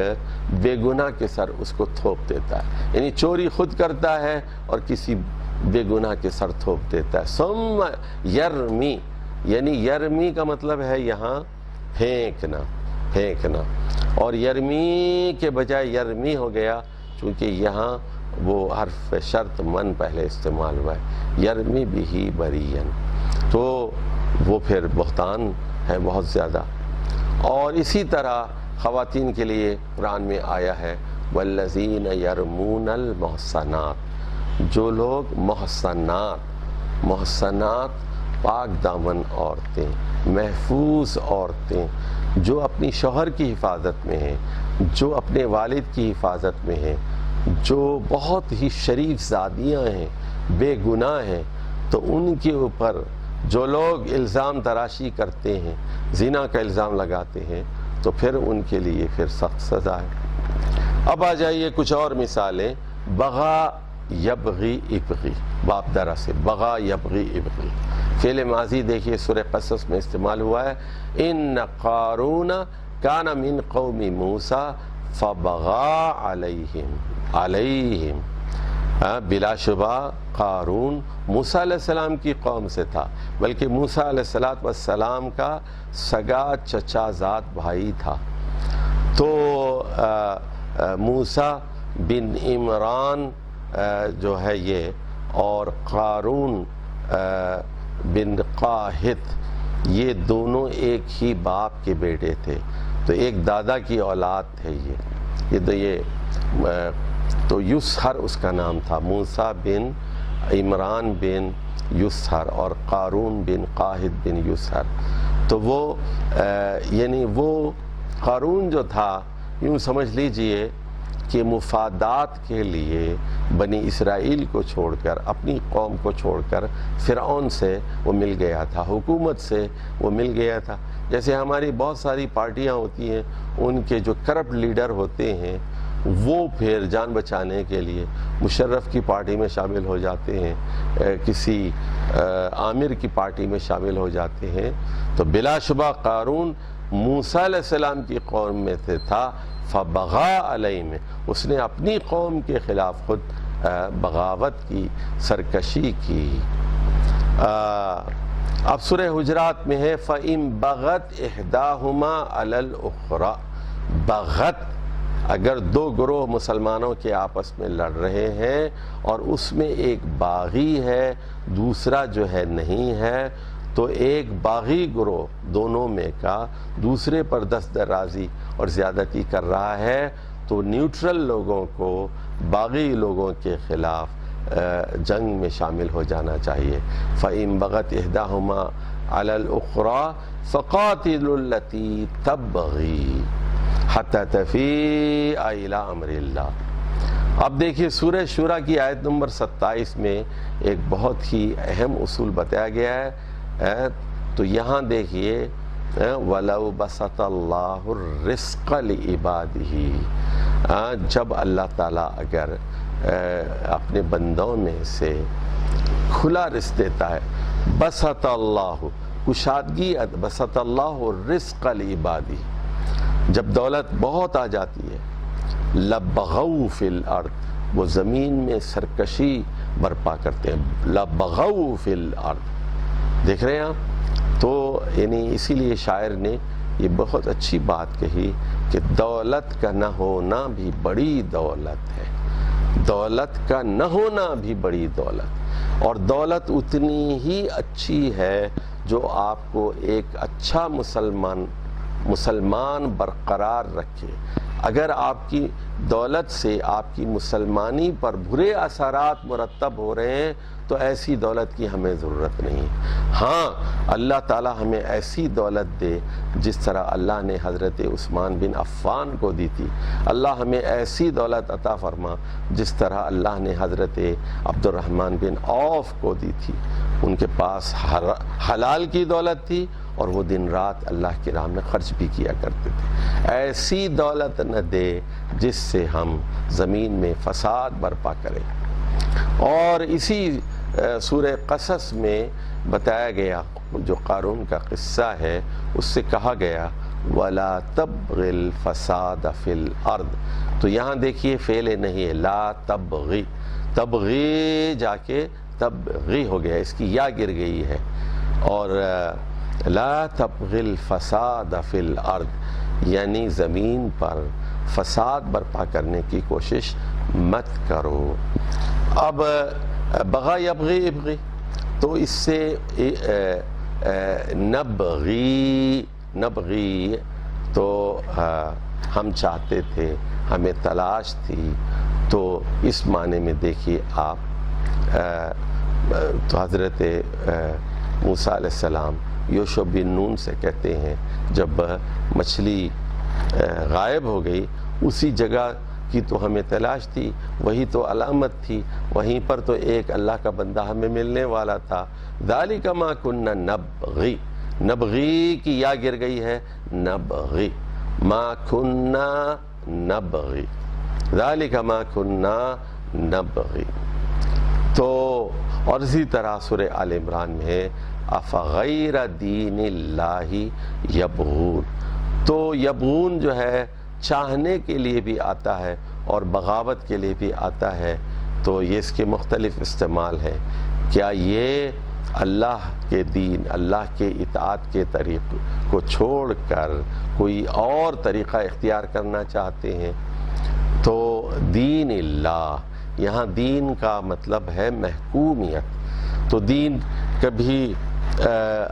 بے گناہ کے سر اس کو تھوپ دیتا ہے، یعنی چوری خود کرتا ہے اور کسی بے گناہ کے سر تھوپ دیتا ہے۔ ثم یرمی، یعنی یرمی کا مطلب ہے یہاں پھینکنا، پھینکنا، اور یرمی کے بجائے یرمی ہو گیا چونکہ یہاں وہ حرف شرط من پہلے استعمال ہوا ہے، یرمی بہ بریئا، تو وہ پھر بہتان ہے بہت زیادہ۔ اور اسی طرح خواتین کے لیے قرآن میں آیا ہے والذین یرمون المحصنات، جو لوگ محصنات، محصنات پاک دامن عورتیں، محفوظ عورتیں، جو اپنی شوہر کی حفاظت میں ہیں، جو اپنے والد کی حفاظت میں ہیں، جو بہت ہی شریف زادیاں ہیں، بے گناہ ہیں، تو ان کے اوپر جو لوگ الزام تراشی کرتے ہیں، زنا کا الزام لگاتے ہیں، تو پھر ان کے لیے پھر سخت سزا ہے۔ اب آ جائیے کچھ اور مثالیں۔ بغا یبغی ابغی، باپ درا سے بغا یبغی ابغی، فعل ماضی دیکھیے سورہ قصص میں استعمال ہوا ہے۔ ان قارون کان من قوم موسیٰ فبغا علیہم، بلا شبہ قارون موسیٰ علیہ السلام کی قوم سے تھا، بلکہ موسیٰ علیہ السلام کا سگا چچا زاد بھائی تھا۔ تو موسیٰ بن عمران جو ہے یہ، اور قارون بن قاہت، یہ دونوں ایک ہی باپ کے بیٹے تھے، تو ایک دادا کی اولاد تھے یہ تو یسہر اس کا نام تھا، موسیٰ بن عمران بن یسہر اور قارون بن قاہت بن یسہر۔ تو وہ یعنی وہ قارون جو تھا، یوں سمجھ لیجئے کہ مفادات کے لیے بنی اسرائیل کو چھوڑ کر، اپنی قوم کو چھوڑ کر فرعون سے وہ مل گیا تھا، حکومت سے وہ مل گیا تھا۔ جیسے ہماری بہت ساری پارٹیاں ہوتی ہیں، ان کے جو کرپٹ لیڈر ہوتے ہیں وہ پھر جان بچانے کے لیے مشرف کی پارٹی میں شامل ہو جاتے ہیں، کسی عامر کی پارٹی میں شامل ہو جاتے ہیں۔ تو بلا شبہ قارون موسیٰ علیہ السلام کی قوم میں سے تھا، فبغا علیہم، اس نے اپنی قوم کے خلاف خود بغاوت کی، سرکشی کی۔ اب سورہ حجرات میں ہے فَإِن بَغَتْ إِحْدَاهُمَا عَلَى الْأُخْرَى، بغت، اگر دو گروہ مسلمانوں کے آپس میں لڑ رہے ہیں اور اس میں ایک باغی ہے دوسرا جو ہے نہیں ہے، تو ایک باغی گروہ دونوں میں کا دوسرے پر دست درازی اور زیادتی کر رہا ہے، تو نیوٹرل لوگوں کو باغی لوگوں کے خلاف جنگ میں شامل ہو جانا چاہیے۔ فَإِن بَغَتْ إِحْدَاهُمَا عَلَى الْأُخْرَى فَقَاتِلُوا الَّتِي تَبْغِي حَتَّى تَفِيءَ إِلَىٰ أَمْرِ اللَّهِ۔ اب دیکھیے سورہ شورى کی آیت نمبر 27 میں ایک بہت ہی اہم اصول بتایا گیا ہے، تو یہاں دیکھیے وَلَوْ بَسَطَ اللَّهُ الرِّزْقَ لِعِبَادِهِ، جب اللہ تعالیٰ اگر اپنے بندوں میں سے کھلا رزق دیتا ہے، بسط اللہ، کشادگی، بسط اللہ الرزق لعبادہ، جب دولت بہت آ جاتی ہے، لبغوا فی الارض، وہ زمین میں سرکشی برپا کرتے ہیں، لبغوا فی الارض، دیکھ رہے ہیں آپ، تو یعنی اسی لیے شاعر نے یہ بہت اچھی بات کہی کہ دولت کا نہ ہونا بھی بڑی دولت ہے، دولت کا نہ ہونا بھی بڑی دولت، اور دولت اتنی ہی اچھی ہے جو آپ کو ایک اچھا مسلمان برقرار رکھے۔ اگر آپ کی دولت سے آپ کی مسلمانی پر برے اثرات مرتب ہو رہے ہیں تو ایسی دولت کی ہمیں ضرورت نہیں۔ ہاں، اللہ تعالی ہمیں ایسی دولت دے جس طرح اللہ نے حضرت عثمان بن عفان کو دی تھی، اللہ ہمیں ایسی دولت عطا فرما جس طرح اللہ نے حضرت عبد الرحمن بن عوف کو دی تھی۔ ان کے پاس حلال کی دولت تھی اور وہ دن رات اللہ کی راہ میں خرچ بھی کیا کرتے تھے۔ ایسی دولت نہ دے جس سے ہم زمین میں فساد برپا کریں۔ اور اسی سورہ قصص میں بتایا گیا جو قارون کا قصہ ہے، اس سے کہا گیا وَلَا تَبْغِ الْفَسَادَ فِي الْأَرْضِ، تو یہاں دیکھیے فعل نہیں ہے، لا تبغی، تبغی جا کے تبغی ہو گیا، اس کی یا گر گئی ہے، اور لا تبغی الفساد فی الارض یعنی زمین پر فساد برپا کرنے کی کوشش مت کرو۔ اب بغا یبغی ابغی، تو اس سے نبغی تو ہم چاہتے تھے، ہمیں تلاش تھی، تو اس معنی میں دیکھیے آپ تو حضرت موسیٰ علیہ السلام یوشع بن نون سے کہتے ہیں جب مچھلی غائب ہو گئی، اسی جگہ کی تو ہمیں تلاش تھی، وہی تو علامت تھی، وہیں پر تو ایک اللہ کا بندہ ہمیں ملنے والا تھا۔ ذَلِكَ مَا كُنَّا نَبْغِي، نبغی کی یا گر گئی ہے، نبغی، ما كُنَّا نبغی، ذَلِكَ مَا كُنَّا نبغی۔ تو اور اسی طرح سورہ آل عمران میں ہے اَفَغَيْرَ دِينِ اللَّهِ يَبْغُونَ، تو یبغون جو ہے چاہنے کے لیے بھی آتا ہے اور بغاوت کے لیے بھی آتا ہے، تو یہ اس کے مختلف استعمال ہیں۔ کیا یہ اللہ کے دین، اللہ کے اطاعت کے طریق کو چھوڑ کر کوئی اور طریقہ اختیار کرنا چاہتے ہیں؟ تو دین اللہ، یہاں دین کا مطلب ہے محکومیت، تو دین کبھی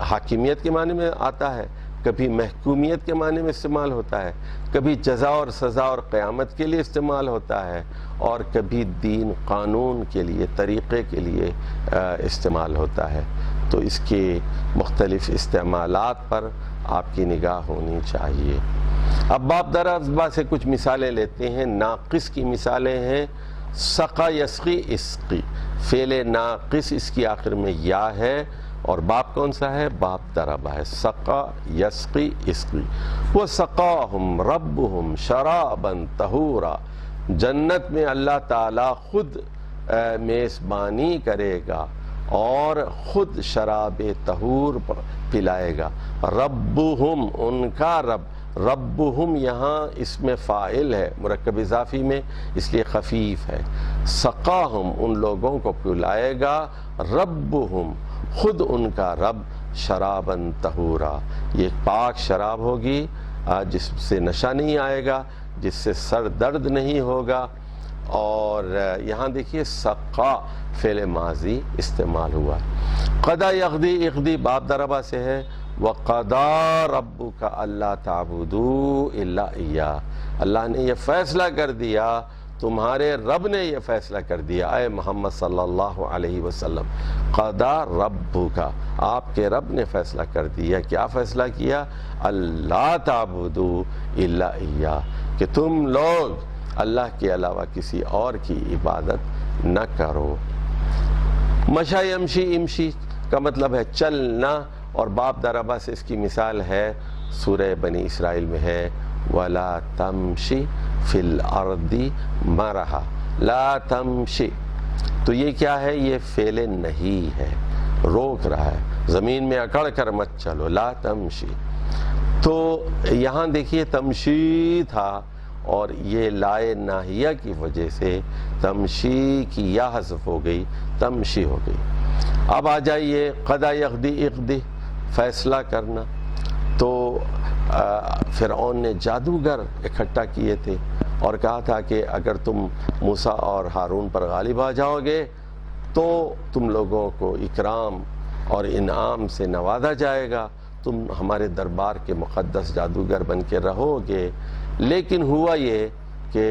حاکمیت کے معنی میں آتا ہے، کبھی محکومیت کے معنی میں استعمال ہوتا ہے، کبھی جزا اور سزا اور قیامت کے لیے استعمال ہوتا ہے، اور کبھی دین قانون کے لیے، طریقے کے لیے استعمال ہوتا ہے۔ تو اس کے مختلف استعمالات پر آپ کی نگاہ ہونی چاہیے۔ اب باب در ازبا سے کچھ مثالیں لیتے ہیں۔ ناقص کی مثالیں ہیں سقا یسقی اسقی، فعل ناقص اس کی آخر میں یا ہے، اور باب کون سا ہے؟ باب دربا ہے، سقا یسقی اسقی۔ وَسَقَاهُمْ رَبُّهُمْ شَرَابًا طَهُورًا، جنت میں اللہ تعالیٰ خود میزبانی کرے گا اور خود شراب طہور پلائے گا۔ ربهم، ان کا رب، ربهم یہاں اس میں فاعل ہے مرکب اضافی میں، اس لیے خفیف ہے۔ سقاہم، ان لوگوں کو پلائے گا، ربهم، خود ان کا رب، شراباً طہورا، یہ پاک شراب ہوگی جس سے نشہ نہیں آئے گا، جس سے سر درد نہیں ہوگا۔ اور یہاں دیکھیے سقا فعل ماضی استعمال ہوا۔ قضا یقضی اقضی باب دربا سے ہے۔ وَقَضَىٰ رَبُّكَ أَلَّا تَعْبُدُوا إِلَّا إِيَّاهُ، اللہ نے یہ فیصلہ کر دیا، تمہارے رب نے یہ فیصلہ کر دیا، اے محمد صلی اللہ علیہ وسلم۔ قضا ربک، آپ کے رب نے فیصلہ کر دیا، کیا فیصلہ کیا؟ اللہ تعبدوا الا ایاہ، کہ تم لوگ اللہ کے علاوہ کسی اور کی عبادت نہ کرو۔ مشا یمشی امشی کا مطلب ہے چلنا، اور باب دربا سے اس کی مثال ہے سورہ بنی اسرائیل میں ہے وَلَا تَمْشِ فِي الْأَرْضِ مَرَحًا، لا تمشی، تو یہ کیا ہے؟ یہ فعل نہیں ہے، روک رہا ہے، زمین میں اکڑ کر مت چلو، لا تمشی۔ تو یہاں دیکھیے تمشی تھا، اور یہ لائے ناہیہ کی وجہ سے تمشی کی یا حذف ہو گئی، تمشی ہو گئی۔ اب آ جائیے قضا یقضی اقضی، فیصلہ کرنا۔ تو فرعون نے جادوگر اکٹھا کیے تھے اور کہا تھا کہ اگر تم موسیٰ اور ہارون پر غالب آ جاؤ گے تو تم لوگوں کو اکرام اور انعام سے نوازا جائے گا، تم ہمارے دربار کے مقدس جادوگر بن کے رہو گے۔ لیکن ہوا یہ کہ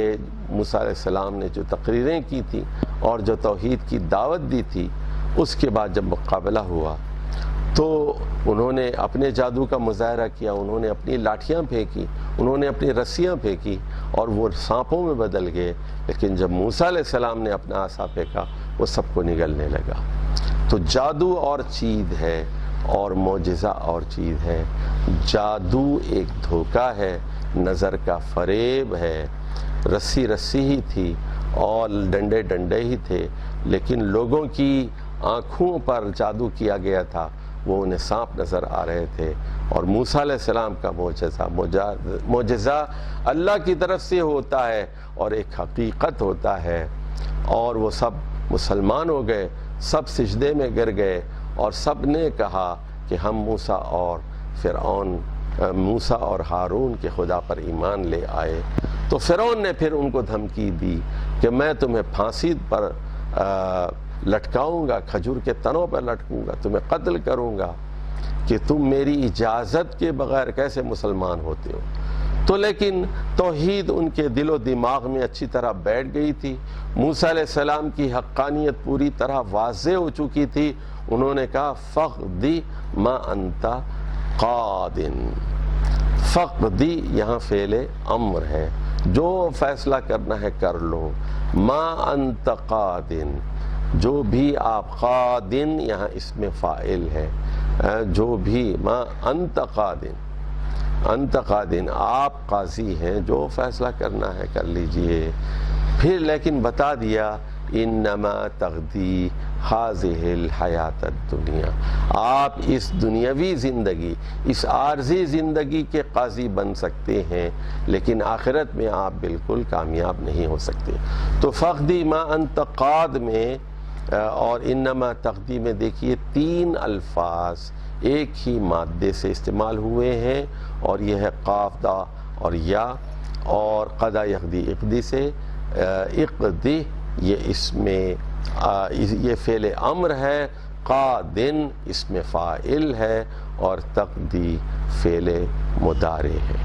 موسیٰ علیہ السلام نے جو تقریریں کی تھی اور جو توحید کی دعوت دی تھی، اس کے بعد جب مقابلہ ہوا تو انہوں نے اپنے جادو کا مظاہرہ کیا، انہوں نے اپنی لاٹھیاں پھینکی، انہوں نے اپنی رسیاں پھینکی اور وہ سانپوں میں بدل گئے۔ لیکن جب موسیٰ علیہ السلام نے اپنا عصا پھینکا وہ سب کو نگلنے لگا۔ تو جادو اور چیز ہے اور معجزہ اور چیز ہے۔ جادو ایک دھوکہ ہے، نظر کا فریب ہے، رسی رسی ہی تھی اور ڈنڈے ڈنڈے ہی تھے، لیکن لوگوں کی آنکھوں پر جادو کیا گیا تھا، وہ انہیں سانپ نظر آ رہے تھے۔ اور موسیٰ علیہ السلام کا معجزہ اللہ کی طرف سے ہوتا ہے اور ایک حقیقت ہوتا ہے، اور وہ سب مسلمان ہو گئے، سب سجدے میں گر گئے اور سب نے کہا کہ ہم موسیٰ اور ہارون کے خدا پر ایمان لے آئے۔ تو فرعون نے پھر ان کو دھمکی دی کہ میں تمہیں پھانسی پر لٹکاؤں گا، کھجور کے تنوں پر لٹکوں گا، تمہیں قتل کروں گا کہ تم میری اجازت کے بغیر کیسے مسلمان ہوتے ہو۔ تو لیکن توحید ان کے دل و دماغ میں اچھی طرح بیٹھ گئی تھی، موسیٰ علیہ السلام کی حقانیت پوری طرح واضح ہو چکی تھی۔ انہوں نے کہا فَقْدِ مَا أَنْتَ قَادٍ۔ فَقْدِ یہاں فعل امر ہے، جو فیصلہ کرنا ہے کر لو۔ مَا أَنْتَ قَادٍ، جو بھی آپ، قادن یہاں اسم فاعل ہے، جو بھی، ما انت قادن، انت قادن، آپ قاضی ہیں، جو فیصلہ کرنا ہے کر لیجئے۔ پھر لیکن بتا دیا انما تقضی هذه الحیات الدنیا، آپ اس دنیاوی زندگی، اس عارضی زندگی کے قاضی بن سکتے ہیں، لیکن آخرت میں آپ بالکل کامیاب نہیں ہو سکتے۔ تو فقدی ما انت قاد میں اور انما تقدی میں دیکھیے تین الفاظ ایک ہی مادے سے استعمال ہوئے ہیں، اور یہ ہے قاف دا اور یا، اور قضا یقضی اقضی سے اقضی یہ اس میں یہ فعل امر ہے، قادن اس میں فاعل ہے، اور تقدی فعل مضارع ہے۔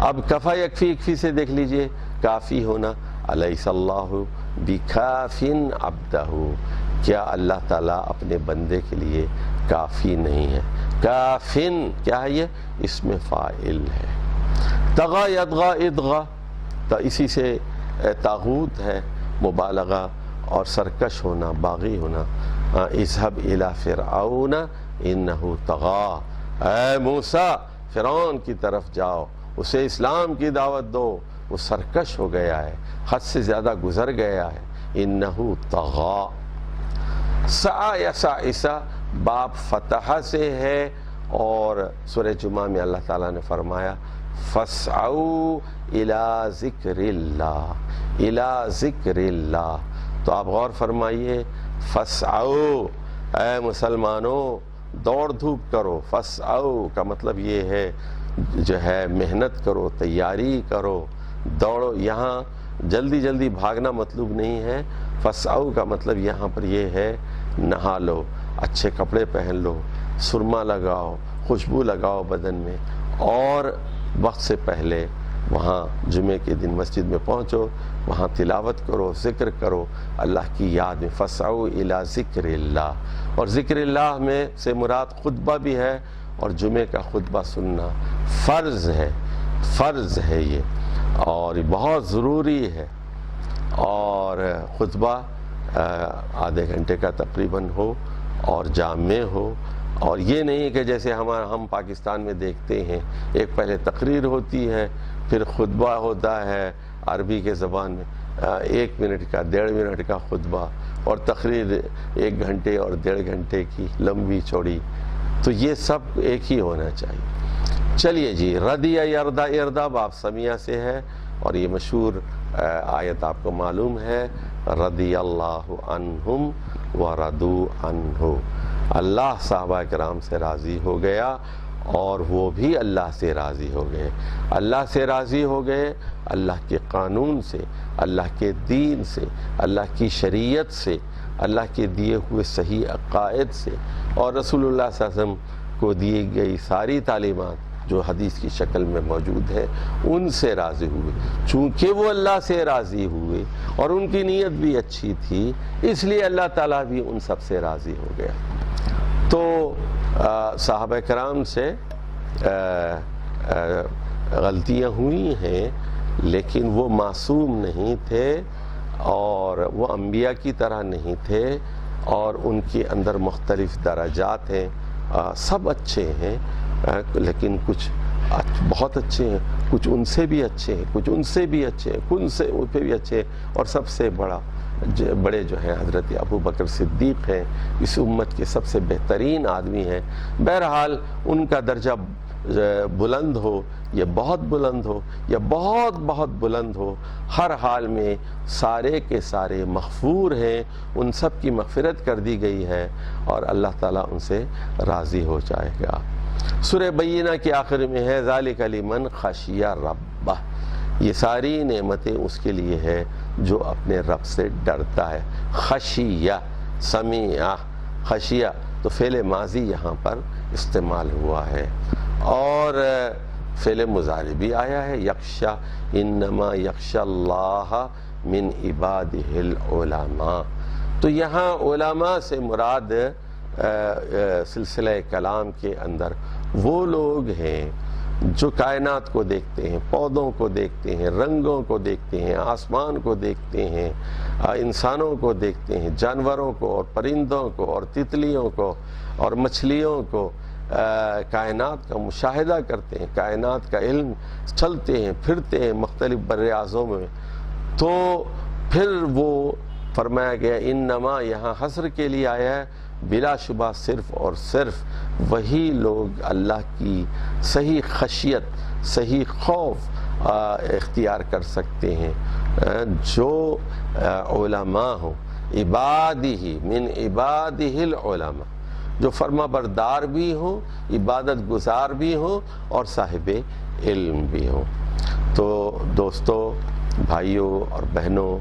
اب کفا یکفی اکفی سے دیکھ لیجئے، کافی ہونا، الیس اللہ بکافٍ عبدہ، کیا اللہ تعالیٰ اپنے بندے کے لیے کافی نہیں ہے؟ کافٍ کیا ہے؟ یہ اس میں فاعل ہے۔ طغى يطغى اطغى، تو اسی سے طاغوت ہے، مبالغہ اور سرکش ہونا، باغی ہونا۔ اذهب الى فرعون انه طغى، اے موسیٰ فرعون کی طرف جاؤ، اسے اسلام کی دعوت دو، وہ سرکش ہو گیا ہے، حد سے زیادہ گزر گیا ہے۔ انه طغى، سعى یا سعیسا باب فتح سے ہے، اور سورہ جمعہ میں اللہ تعالیٰ نے فرمایا فَاسْعَوْا إِلَىٰ ذِكْرِ اللَّهِ، إِلَىٰ ذِكْرِ اللَّهِ۔ تو آپ غور فرمائیے، فَاسْعَوْا، اے مسلمانوں دوڑ دھوپ کرو، فَاسْعَوْا کا مطلب یہ ہے جو ہے محنت کرو، تیاری کرو، دوڑو۔ یہاں جلدی جلدی بھاگنا مطلوب نہیں ہے، فَاسْعَوْا کا مطلب یہاں پر یہ ہے نہا لو، اچھے کپڑے پہن لو، سرما لگاؤ، خوشبو لگاؤ بدن میں، اور وقت سے پہلے وہاں جمعے کے دن مسجد میں پہنچو، وہاں تلاوت کرو، ذکر کرو اللہ کی یاد میں۔ فَاسْعَوْا إِلَىٰ ذِكْرِ اللَّهِ، اور ذکر اللہ میں سے مراد خطبہ بھی ہے، اور جمعے کا خطبہ سننا فرض ہے، فرض ہے یہ، اور بہت ضروری ہے۔ اور خطبہ آدھے گھنٹے کا تقریباً ہو اور جامع ہو، اور یہ نہیں کہ جیسے ہم پاکستان میں دیکھتے ہیں ایک پہلے تقریر ہوتی ہے، پھر خطبہ ہوتا ہے عربی کے زبان میں، 1 منٹ کا 1.5 منٹ کا خطبہ، اور تقریر 1 گھنٹے اور 1.5 گھنٹے کی لمبی چوڑی۔ تو یہ سب ایک ہی ہونا چاہیے۔ چلیے جی، ردیہ یردا، اردا باب سمیہ سے ہے، اور یہ مشہور آیت آپ کو معلوم ہے، رضی اللہ عنہم ورضوا عنہ، اللہ صحابہ کرام سے راضی ہو گیا اور وہ بھی اللہ سے راضی ہو گئے۔ اللہ سے راضی ہو گئے اللہ کے قانون سے، اللہ کے دین سے، اللہ کی شریعت سے، اللہ کے دیے ہوئے صحیح عقائد سے، اور رسول اللہ صلی اللہ علیہ وسلم کو دی گئی ساری تعلیمات جو حدیث کی شکل میں موجود ہے ان سے راضی ہوئے۔ چونکہ وہ اللہ سے راضی ہوئے اور ان کی نیت بھی اچھی تھی، اس لیے اللہ تعالیٰ بھی ان سب سے راضی ہو گیا۔ تو صحابہ کرام سے غلطیاں ہوئی ہیں، لیکن وہ معصوم نہیں تھے اور وہ انبیاء کی طرح نہیں تھے، اور ان کے اندر مختلف درجات ہیں۔ سب اچھے ہیں، لیکن کچھ بہت اچھے ہیں، کچھ ان سے بھی اچھے ہیں، کچھ ان سے بھی اچھے ہیں، کچھ ان سے ان پہ بھی اچھے ہیں، اور سب سے بڑے جو ہیں حضرت ابو بکر صدیق ہیں، اس امت کے سب سے بہترین آدمی ہیں۔ بہرحال ان کا درجہ بلند ہو یا بہت بلند ہو یا بہت بہت بلند ہو، ہر حال میں سارے کے سارے مغفور ہیں، ان سب کی مغفرت کر دی گئی ہے اور اللہ تعالیٰ ان سے راضی ہو جائے گا۔ سورہ بینہ کے آخر میں ہے ذالک لمن خشی ربہ، یہ ساری نعمتیں اس کے لیے ہے جو اپنے رب سے ڈرتا ہے۔ خشیہ سمیع، خشیہ تو فعل ماضی یہاں پر استعمال ہوا ہے، اور فعل مضارع بھی آیا ہے یخشا، انما یخشا اللہ من عبادہ العلماء۔ تو یہاں علماء سے مراد سلسلہ کلام کے اندر وہ لوگ ہیں جو کائنات کو دیکھتے ہیں، پودوں کو دیکھتے ہیں، رنگوں کو دیکھتے ہیں، آسمان کو دیکھتے ہیں، انسانوں کو دیکھتے ہیں، جانوروں کو اور پرندوں کو اور تتلیوں کو اور مچھلیوں کو، کائنات کا مشاہدہ کرتے ہیں، کائنات کا علم، چلتے ہیں پھرتے ہیں مختلف بر اعظم میں۔ تو پھر وہ فرمایا گیا انما یہاں حصر کے لیے آیا ہے، بلا شبہ صرف اور صرف وہی لوگ اللہ کی صحیح خشیت، صحیح خوف اختیار کر سکتے ہیں جو علماء ہوں، عبادہ من عبادہ العلماء، جو فرما بردار بھی ہوں، عبادت گزار بھی ہوں اور صاحب علم بھی ہوں۔ تو دوستو، بھائیوں اور بہنوں،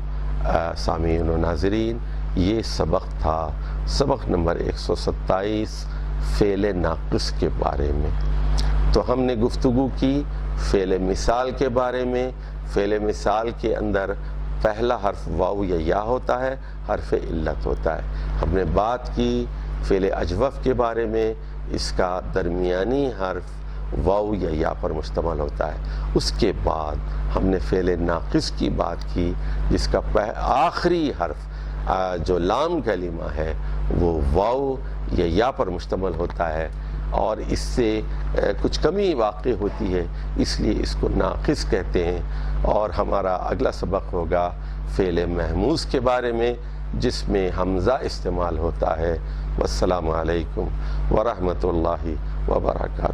سامعین و ناظرین، یہ سبق تھا، سبق نمبر 127 فعل ناقص کے بارے میں۔ تو ہم نے گفتگو کی فعل مثال کے بارے میں۔ فعل مثال کے اندر پہلا حرف واو یا یا ہوتا ہے، حرف علت ہوتا ہے۔ ہم نے بات کی فعل اجوف کے بارے میں، اس کا درمیانی حرف واو یا یا پر مشتمل ہوتا ہے۔ اس کے بعد ہم نے فعل ناقص کی بات کی، جس کا آخری حرف جو لام کلمہ ہے وہ واو یا یا پر مشتمل ہوتا ہے، اور اس سے کچھ کمی واقع ہوتی ہے، اس لیے اس کو ناقص کہتے ہیں۔ اور ہمارا اگلا سبق ہوگا فعل محموز کے بارے میں، جس میں حمزہ استعمال ہوتا ہے۔ والسلام علیکم ورحمۃ اللہ وبرکاتہ۔